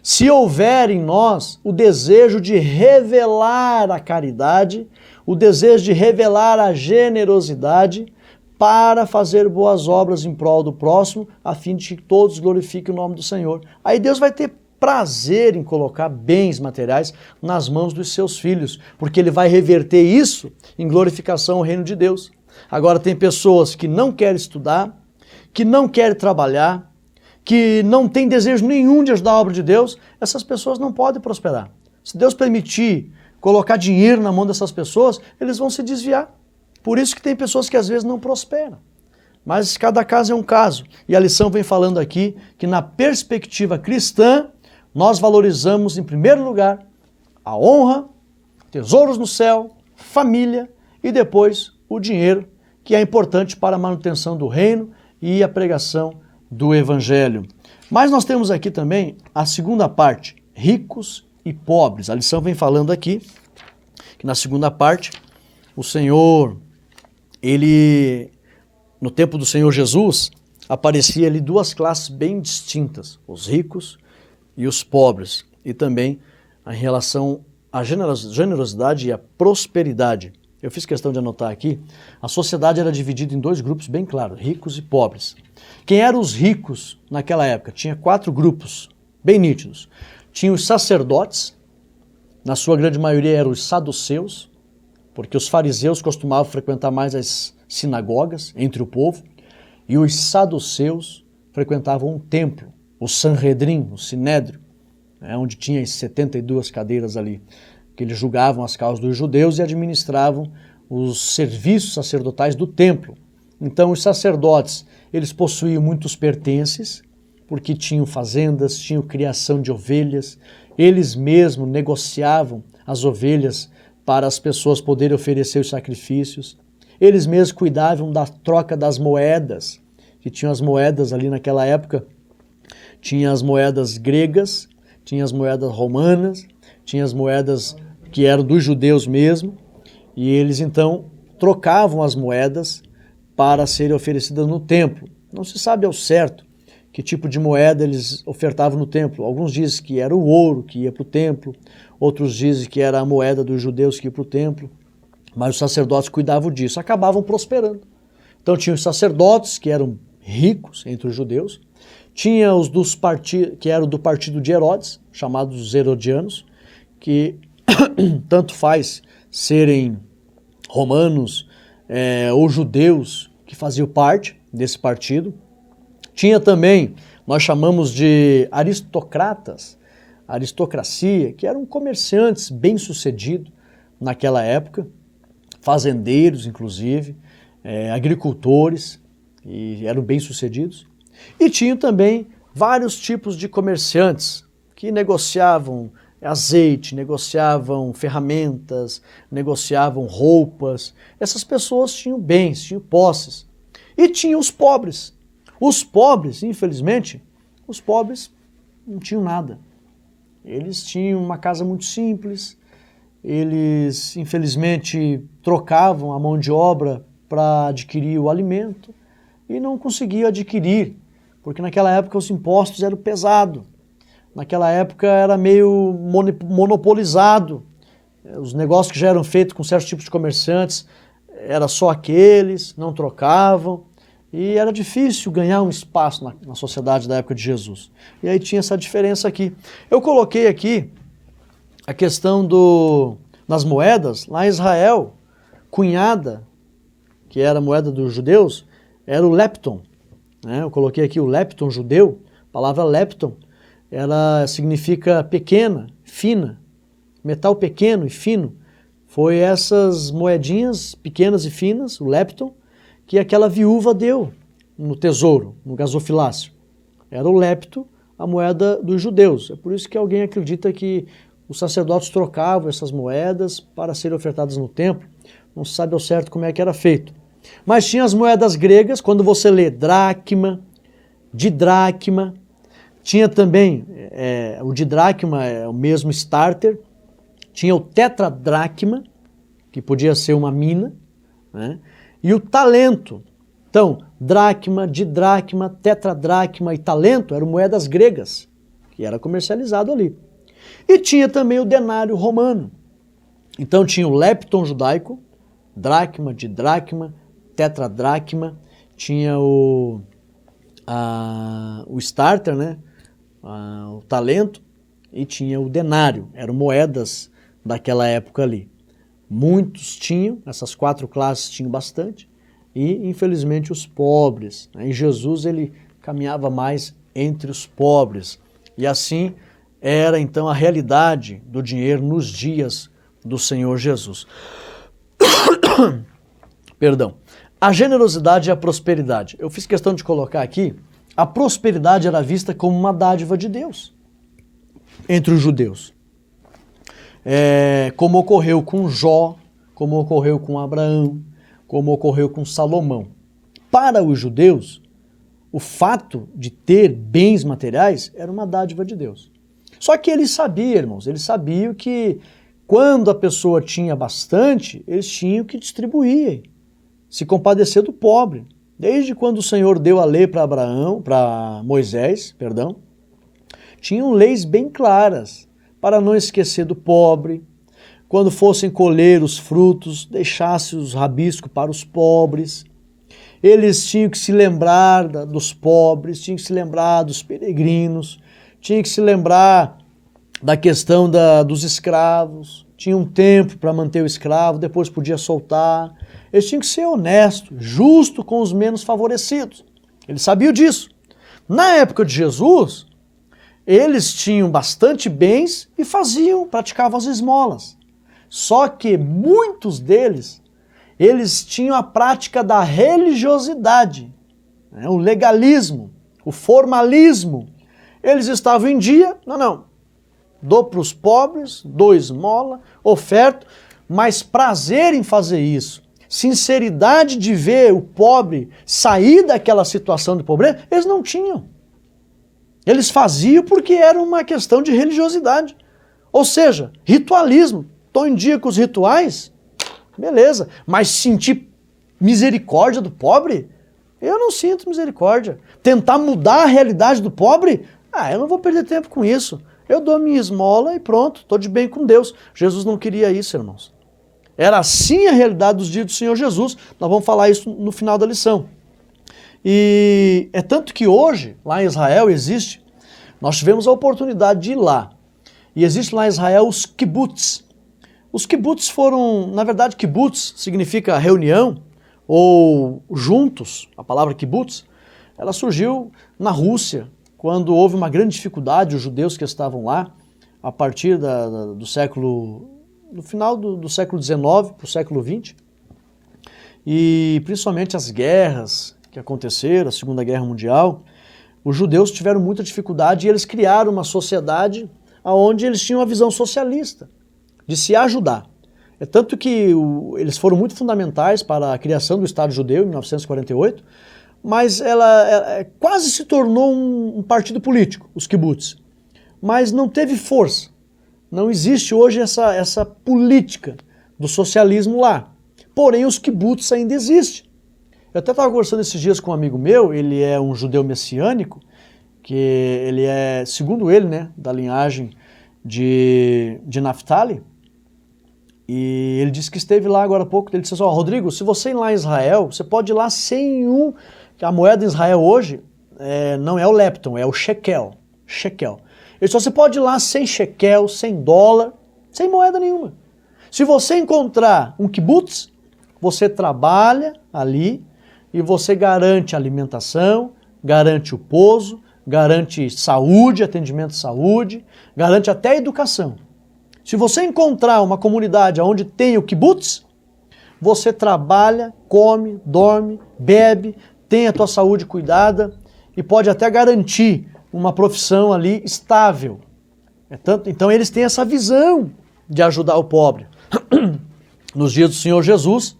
se houver em nós o desejo de revelar a caridade, o desejo de revelar a generosidade para fazer boas obras em prol do próximo, a fim de que todos glorifiquem o nome do Senhor. Aí Deus vai ter prazer em colocar bens materiais nas mãos dos seus filhos, porque ele vai reverter isso em glorificação ao reino de Deus. Agora tem pessoas que não querem estudar, que não querem trabalhar, que não têm desejo nenhum de ajudar a obra de Deus, essas pessoas não podem prosperar. Se Deus permitir colocar dinheiro na mão dessas pessoas, eles vão se desviar. Por isso que tem pessoas que às vezes não prosperam. Mas cada caso é um caso. E a lição vem falando aqui que na perspectiva cristã, nós valorizamos em primeiro lugar a honra, tesouros no céu, família e depois o dinheiro, que é importante para a manutenção do reino e a pregação do evangelho. Mas nós temos aqui também a segunda parte, ricos e pobres. A lição vem falando aqui que na segunda parte o Senhor, no tempo do Senhor Jesus, aparecia ali duas classes bem distintas, os ricos e os pobres, e também em relação à generosidade e à prosperidade. Eu fiz questão de anotar aqui, a sociedade era dividida em dois grupos bem claros, ricos e pobres. Quem eram os ricos naquela época? Tinha 4 grupos bem nítidos. Tinha os sacerdotes, na sua grande maioria eram os saduceus, porque os fariseus costumavam frequentar mais as sinagogas entre o povo, e os saduceus frequentavam um templo, o Sanhedrin, o Sinédrio, onde tinha as 72 cadeiras ali, que eles julgavam as causas dos judeus e administravam os serviços sacerdotais do templo. Então os sacerdotes, eles possuíam muitos pertences, porque tinham fazendas, tinham criação de ovelhas, eles mesmos negociavam as ovelhas para as pessoas poderem oferecer os sacrifícios, eles mesmos cuidavam da troca das moedas, que tinham as moedas ali naquela época, tinha as moedas gregas, tinha as moedas romanas, tinha as moedas que eram dos judeus mesmo, e eles então trocavam as moedas para serem oferecidas no templo. Não se sabe ao certo que tipo de moeda eles ofertavam no templo. Alguns dizem que era o ouro que ia para o templo, outros dizem que era a moeda dos judeus que ia para o templo, mas os sacerdotes cuidavam disso, acabavam prosperando. Então tinha os sacerdotes que eram ricos entre os judeus, tinha os que eram do partido de Herodes, chamados herodianos, que tanto faz serem romanos ou judeus que faziam parte desse partido. Tinha também, nós chamamos de aristocratas, aristocracia, que eram comerciantes bem-sucedidos naquela época, fazendeiros inclusive, agricultores, e eram bem-sucedidos. E tinha também vários tipos de comerciantes que negociavam azeite, negociavam ferramentas, negociavam roupas. Essas pessoas tinham bens, tinham posses. E tinha os pobres. Os pobres, infelizmente, os pobres não tinham nada. Eles tinham uma casa muito simples, eles, infelizmente, trocavam a mão de obra para adquirir o alimento e não conseguiam adquirir, porque naquela época os impostos eram pesados. Naquela época era meio monopolizado. Os negócios que já eram feitos com certos tipos de comerciantes, era só aqueles, não trocavam. E era difícil ganhar um espaço na sociedade da época de Jesus. E aí tinha essa diferença aqui. Eu coloquei aqui a questão das moedas. Lá em Israel, cunhada, que era a moeda dos judeus, era o lepton. Eu coloquei aqui o lepton judeu. A palavra lepton, ela significa pequena, fina. Metal pequeno e fino. Foi essas moedinhas pequenas e finas, o lepton, que aquela viúva deu no tesouro, no gasofilácio. Era o lepto, a moeda dos judeus. É por isso que alguém acredita que os sacerdotes trocavam essas moedas para serem ofertadas no templo. Não se sabe ao certo como é que era feito. Mas tinha as moedas gregas, quando você lê dracma, didracma, tinha também, o didracma é o mesmo starter, tinha o tetradracma, que podia ser uma mina, né? E o talento. Então, dracma, didracma, tetradracma e talento eram moedas gregas, que era comercializado ali. E tinha também o denário romano. Então tinha o lepton judaico, dracma, didracma, tetradracma, tinha o starter, né? O talento, e tinha o denário, eram moedas daquela época ali. Muitos tinham, essas 4 classes tinham bastante, e infelizmente os pobres. Né? E Jesus ele caminhava mais entre os pobres. E assim era então a realidade do dinheiro nos dias do Senhor Jesus. Perdão. A generosidade e a prosperidade. Eu fiz questão de colocar aqui, a prosperidade era vista como uma dádiva de Deus entre os judeus. Como ocorreu com Jó, como ocorreu com Abraão, como ocorreu com Salomão. Para os judeus, o fato de ter bens materiais era uma dádiva de Deus. Só que eles sabiam, irmãos, eles sabiam que quando a pessoa tinha bastante, eles tinham que distribuir, se compadecer do pobre. Desde quando o Senhor deu a lei para Moisés, tinham leis bem claras para não esquecer do pobre. Quando fossem colher os frutos, deixasse os rabiscos para os pobres. Eles tinham que se lembrar dos pobres, tinham que se lembrar dos peregrinos, tinham que se lembrar da questão dos escravos. Tinha um tempo para manter o escravo, depois podia soltar. Eles tinham que ser honestos, justos com os menos favorecidos. Eles sabiam disso. Na época de Jesus, eles tinham bastante bens e praticavam as esmolas. Só que muitos deles, eles tinham a prática da religiosidade, né? O legalismo, o formalismo. Eles estavam em dia, dou para os pobres, dou esmola, oferto, mas prazer em fazer isso, sinceridade de ver o pobre sair daquela situação de pobreza, eles não tinham. Eles faziam porque era uma questão de religiosidade. Ou seja, ritualismo. Estou em dia com os rituais, beleza. Mas sentir misericórdia do pobre? Eu não sinto misericórdia. Tentar mudar a realidade do pobre? Eu não vou perder tempo com isso. Eu dou minha esmola e pronto, estou de bem com Deus. Jesus não queria isso, irmãos. Era assim a realidade dos dias do Senhor Jesus. Nós vamos falar isso no final da lição. E é tanto que hoje, lá em Israel, nós tivemos a oportunidade de ir lá. E existe lá em Israel os kibbutz. Os kibbutz foram, na verdade, kibbutz significa reunião ou juntos. A palavra kibbutz, ela surgiu na Rússia, quando houve uma grande dificuldade, os judeus que estavam lá, a partir do final do século XIX para o século XX, e principalmente as guerras que aconteceram, a Segunda Guerra Mundial, os judeus tiveram muita dificuldade e eles criaram uma sociedade onde eles tinham uma visão socialista, de se ajudar. É tanto que eles foram muito fundamentais para a criação do Estado judeu em 1948, mas ela quase se tornou um partido político, os kibbutz. Mas não teve força. Não existe hoje essa política do socialismo lá. Porém, os kibbutz ainda existem. Eu até estava conversando esses dias com um amigo meu, ele é um judeu messiânico, que ele é, segundo ele, né, da linhagem de Naftali, e ele disse que esteve lá agora há pouco. Ele disse assim: Rodrigo, se você ir lá em Israel, você pode ir lá sem a moeda em Israel hoje não é o lepton, é o shekel. Ele disse: você pode ir lá sem shekel, sem dólar, sem moeda nenhuma. Se você encontrar um kibbutz, você trabalha ali e você garante alimentação, garante o pouso, garante saúde, atendimento de saúde, garante até a educação. Se você encontrar uma comunidade onde tem o kibbutz, você trabalha, come, dorme, bebe, tem a tua saúde cuidada e pode até garantir uma profissão ali estável. Então eles têm essa visão de ajudar o pobre. Nos dias do Senhor Jesus,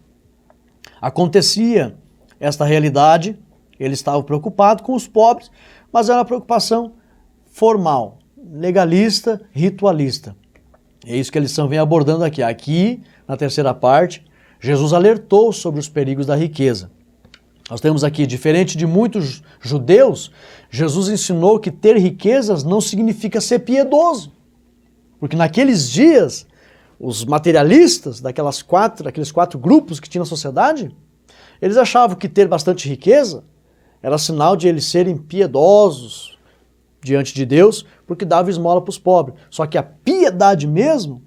acontecia esta realidade, eles estavam preocupados com os pobres, mas era uma preocupação formal, legalista, ritualista. É isso que eles vêm abordando aqui. Aqui, na terceira parte, Jesus alertou sobre os perigos da riqueza. Nós temos aqui, diferente de muitos judeus, Jesus ensinou que ter riquezas não significa ser piedoso. Porque naqueles dias, os materialistas, daqueles quatro grupos que tinha na sociedade, eles achavam que ter bastante riqueza era sinal de eles serem piedosos diante de Deus, porque dava esmola para os pobres. Só que a piedade mesmo,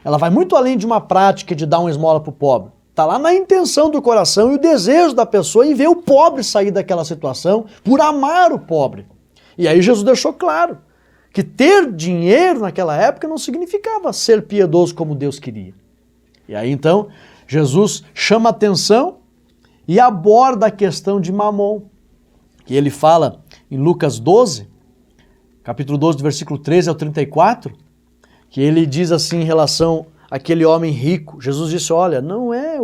ela vai muito além de uma prática de dar uma esmola para o pobre. Está lá na intenção do coração e o desejo da pessoa em ver o pobre sair daquela situação por amar o pobre. E aí Jesus deixou claro que ter dinheiro naquela época não significava ser piedoso como Deus queria. E aí então Jesus chama a atenção e aborda a questão de Mamon, que ele fala em Lucas 12, capítulo 12, do versículo 13 ao 34, que ele diz assim em relação àquele homem rico. Jesus disse, olha, não é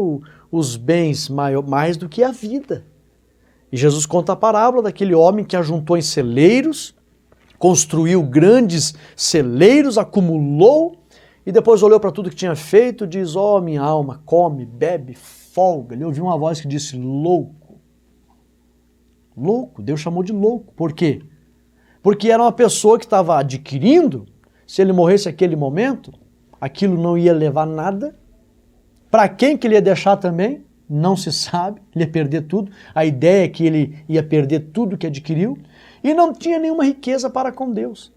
os bens mais do que a vida. E Jesus conta a parábola daquele homem que ajuntou em celeiros, construiu grandes celeiros, acumulou e depois olhou para tudo que tinha feito e diz, minha alma, come, bebe, folga. Ele ouviu uma voz que disse, louco. Louco, Deus chamou de louco. Por quê? Porque era uma pessoa que estava adquirindo, se ele morresse naquele momento, aquilo não ia levar nada. Para quem que ele ia deixar também? Não se sabe, ele ia perder tudo. A ideia é que ele ia perder tudo que adquiriu e não tinha nenhuma riqueza para com Deus.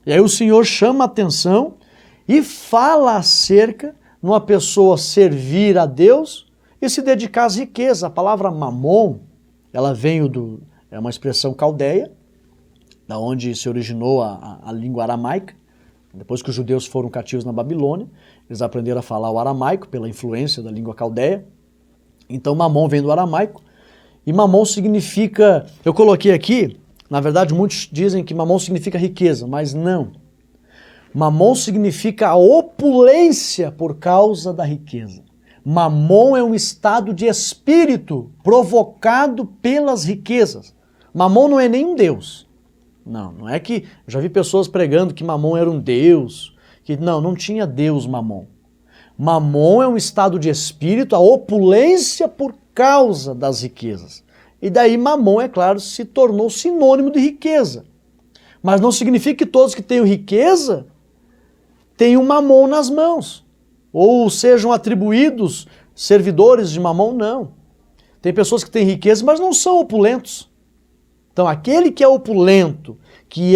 E aí o Senhor chama a atenção e fala acerca de uma pessoa servir a Deus e se dedicar às riquezas. A palavra mamon, ela veio é uma expressão caldeia, da onde se originou a língua aramaica. Depois que os judeus foram cativos na Babilônia, eles aprenderam a falar o aramaico pela influência da língua caldeia. Então mamon vem do aramaico, e mamon significa, eu coloquei aqui, na verdade muitos dizem que mamon significa riqueza, mas não. Mamon significa a opulência por causa da riqueza. Mamon é um estado de espírito provocado pelas riquezas. Mamon não é nem um deus. Não é que, eu já vi pessoas pregando que Mamon era um deus, que não tinha Deus Mamon. Mamon é um estado de espírito, a opulência por causa das riquezas. E daí Mamon, é claro, se tornou sinônimo de riqueza. Mas não significa que todos que tenham riqueza tenham Mamon nas mãos, ou sejam atribuídos servidores de Mamon, não. Tem pessoas que têm riqueza, mas não são opulentos. Então aquele que é opulento, que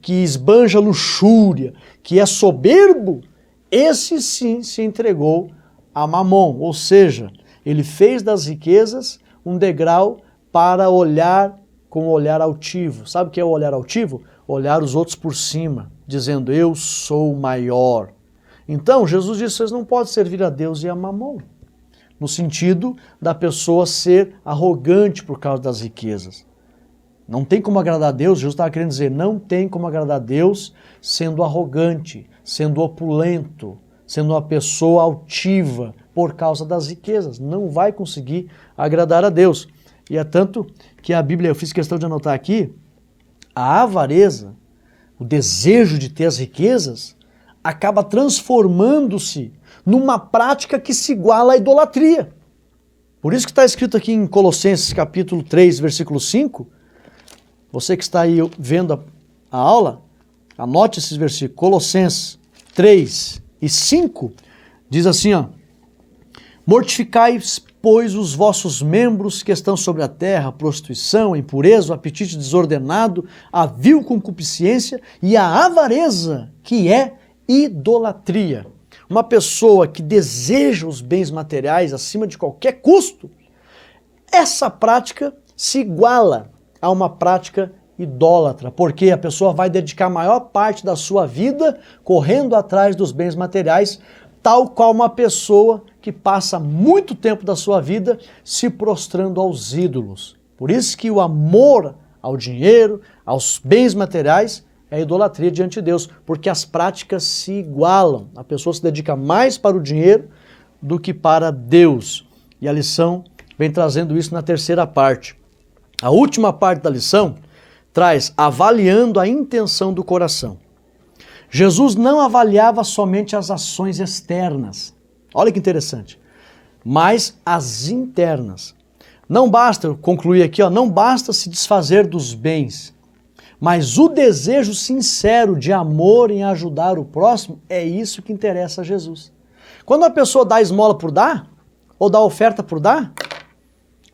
esbanja luxúria, que é soberbo, esse sim se entregou a Mamon, ou seja, ele fez das riquezas um degrau para olhar com um olhar altivo. Sabe o que é o olhar altivo? Olhar os outros por cima, dizendo, eu sou maior. Então, Jesus disse, vocês não podem servir a Deus e a Mamon, no sentido da pessoa ser arrogante por causa das riquezas. Não tem como agradar a Deus, Jesus estava querendo dizer, não tem como agradar a Deus sendo arrogante, sendo opulento, sendo uma pessoa altiva por causa das riquezas. Não vai conseguir agradar a Deus. E é tanto que a Bíblia, eu fiz questão de anotar aqui, a avareza, o desejo de ter as riquezas, acaba transformando-se numa prática que se iguala à idolatria. Por isso que está escrito aqui em Colossenses capítulo 3, versículo 5, você que está aí vendo a aula, anote esses versículos. Colossenses 3 e 5, diz assim, mortificai, pois, os vossos membros que estão sobre a terra, prostituição, impureza, o apetite desordenado, a vil concupiscência e a avareza, que é idolatria. Uma pessoa que deseja os bens materiais acima de qualquer custo, essa prática se iguala a uma prática idólatra, porque a pessoa vai dedicar a maior parte da sua vida correndo atrás dos bens materiais, tal qual uma pessoa que passa muito tempo da sua vida se prostrando aos ídolos. Por isso que o amor ao dinheiro, aos bens materiais, é idolatria diante de Deus, porque as práticas se igualam. A pessoa se dedica mais para o dinheiro do que para Deus. E a lição vem trazendo isso na terceira parte. A última parte da lição traz avaliando a intenção do coração. Jesus não avaliava somente as ações externas, olha que interessante, mas as internas. Não basta, eu concluí aqui, não basta se desfazer dos bens, mas o desejo sincero de amor em ajudar o próximo, é isso que interessa a Jesus. Quando a pessoa dá esmola por dar, ou dá oferta por dar,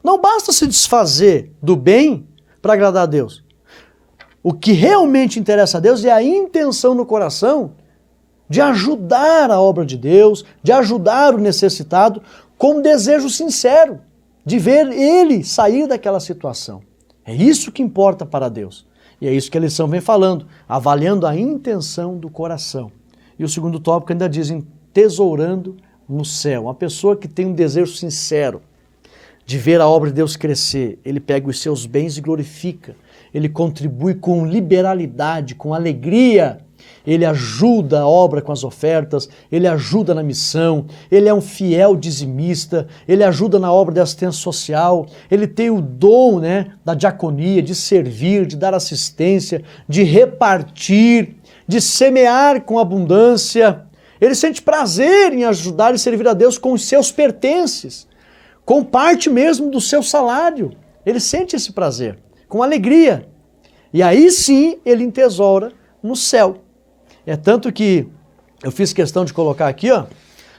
não basta se desfazer do bem para agradar a Deus. O que realmente interessa a Deus é a intenção no coração de ajudar a obra de Deus, de ajudar o necessitado, com um desejo sincero de ver ele sair daquela situação. É isso que importa para Deus. E é isso que a lição vem falando, avaliando a intenção do coração. E o segundo tópico ainda diz, tesourando no céu. Uma pessoa que tem um desejo sincero de ver a obra de Deus crescer, ele pega os seus bens e glorifica. Ele contribui com liberalidade, com alegria. Ele ajuda a obra com as ofertas, ele ajuda na missão, ele é um fiel dizimista, ele ajuda na obra de assistência social, ele tem o dom, da diaconia, de servir, de dar assistência, de repartir, de semear com abundância. Ele sente prazer em ajudar e servir a Deus com os seus pertences, com parte mesmo do seu salário. Ele sente esse prazer, com alegria. E aí sim ele entesoura no céu. É tanto que eu fiz questão de colocar aqui,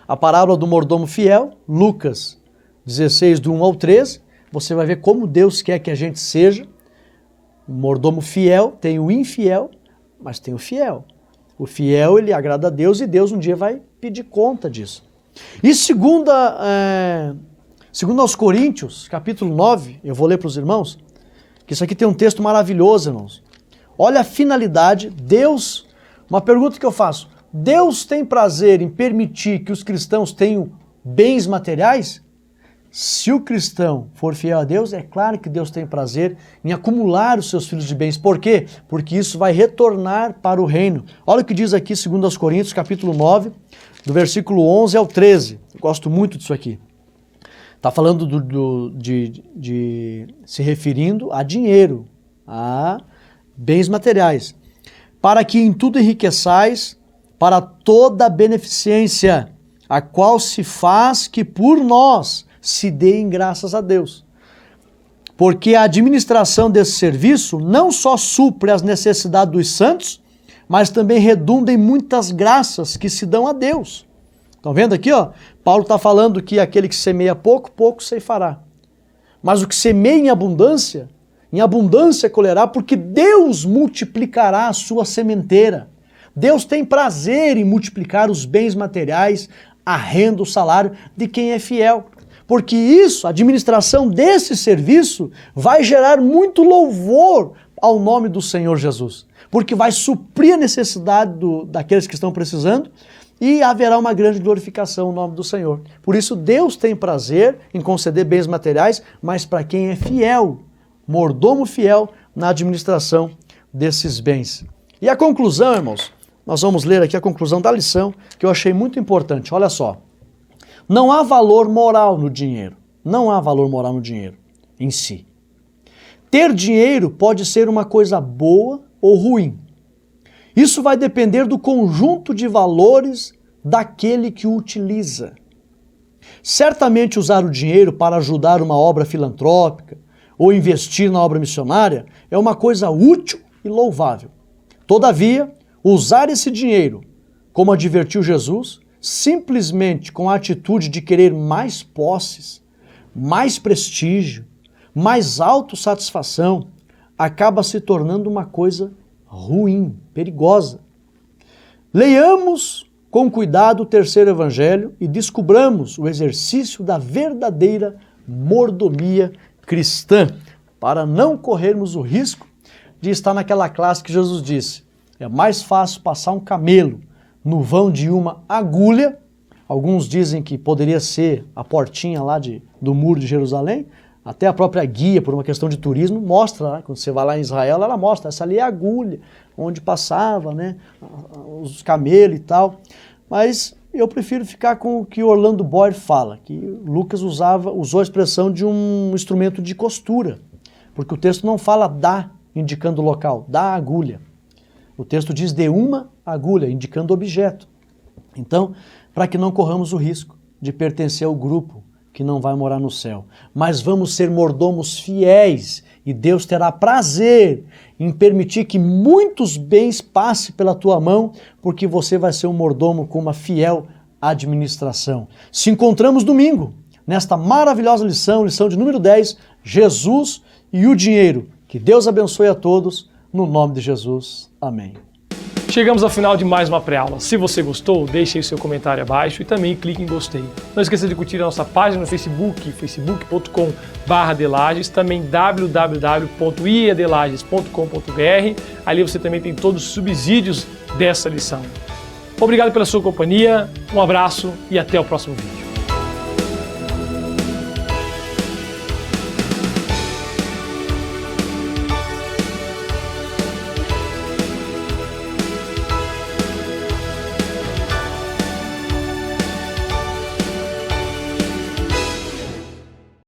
a parábola do mordomo fiel, Lucas 16, do 1 ao 13. Você vai ver como Deus quer que a gente seja. O mordomo fiel, tem o infiel, mas tem o fiel. O fiel, ele agrada a Deus e Deus um dia vai pedir conta disso. E segundo aos Coríntios, capítulo 9, eu vou ler para os irmãos, que isso aqui tem um texto maravilhoso, irmãos. Olha a finalidade, Deus... Uma pergunta que eu faço, Deus tem prazer em permitir que os cristãos tenham bens materiais? Se o cristão for fiel a Deus, é claro que Deus tem prazer em acumular os seus filhos de bens. Por quê? Porque isso vai retornar para o reino. Olha o que diz aqui, 2 Coríntios, capítulo 9, do versículo 11 ao 13. Eu gosto muito disso aqui. Está falando de se referindo a dinheiro, a bens materiais. Para que em tudo enriqueçais, para toda a beneficência, a qual se faz que por nós se deem graças a Deus. Porque a administração desse serviço não só supre as necessidades dos santos, mas também redunda em muitas graças que se dão a Deus. Estão vendo aqui, Paulo está falando que aquele que semeia pouco, pouco ceifará. Mas o que semeia em abundância colherá, porque Deus multiplicará a sua sementeira. Deus tem prazer em multiplicar os bens materiais, a renda, o salário de quem é fiel. Porque isso, a administração desse serviço, vai gerar muito louvor ao nome do Senhor Jesus. Porque vai suprir a necessidade daqueles que estão precisando e haverá uma grande glorificação no nome do Senhor. Por isso Deus tem prazer em conceder bens materiais, mas para quem é fiel, mordomo fiel na administração desses bens. E a conclusão, irmãos, nós vamos ler aqui a conclusão da lição, que eu achei muito importante. Olha só, não há valor moral no dinheiro. Não há valor moral no dinheiro em si. Ter dinheiro pode ser uma coisa boa ou ruim. Isso vai depender do conjunto de valores daquele que o utiliza. Certamente usar o dinheiro para ajudar uma obra filantrópica, ou investir na obra missionária, é uma coisa útil e louvável. Todavia, usar esse dinheiro, como advertiu Jesus, simplesmente com a atitude de querer mais posses, mais prestígio, mais autossatisfação, acaba se tornando uma coisa ruim, perigosa. Leiamos com cuidado o terceiro evangelho e descubramos o exercício da verdadeira mordomia cristã, para não corrermos o risco de estar naquela classe que Jesus disse. É mais fácil passar um camelo no vão de uma agulha, alguns dizem que poderia ser a portinha lá do muro de Jerusalém, até a própria guia, por uma questão de turismo, mostra, quando você vai lá em Israel, ela mostra, essa ali é a agulha, onde passava, os camelos e tal, mas eu prefiro ficar com o que Orlando Boyer fala, que Lucas usou a expressão de um instrumento de costura, porque o texto não fala da, indicando o local, da agulha. O texto diz de uma agulha, indicando o objeto. Então, para que não corramos o risco de pertencer ao grupo que não vai morar no céu, mas vamos ser mordomos fiéis e Deus terá prazer em permitir que muitos bens passem pela tua mão, porque você vai ser um mordomo com uma fiel administração. Se encontramos domingo, nesta maravilhosa lição de número 10, Jesus e o dinheiro. Que Deus abençoe a todos, no nome de Jesus. Amém. Chegamos ao final de mais uma pré-aula. Se você gostou, deixe aí seu comentário abaixo e também clique em gostei. Não esqueça de curtir a nossa página no Facebook, facebook.com/Delages, também www.iadelages.com.br. Ali você também tem todos os subsídios dessa lição. Obrigado pela sua companhia, um abraço e até o próximo vídeo.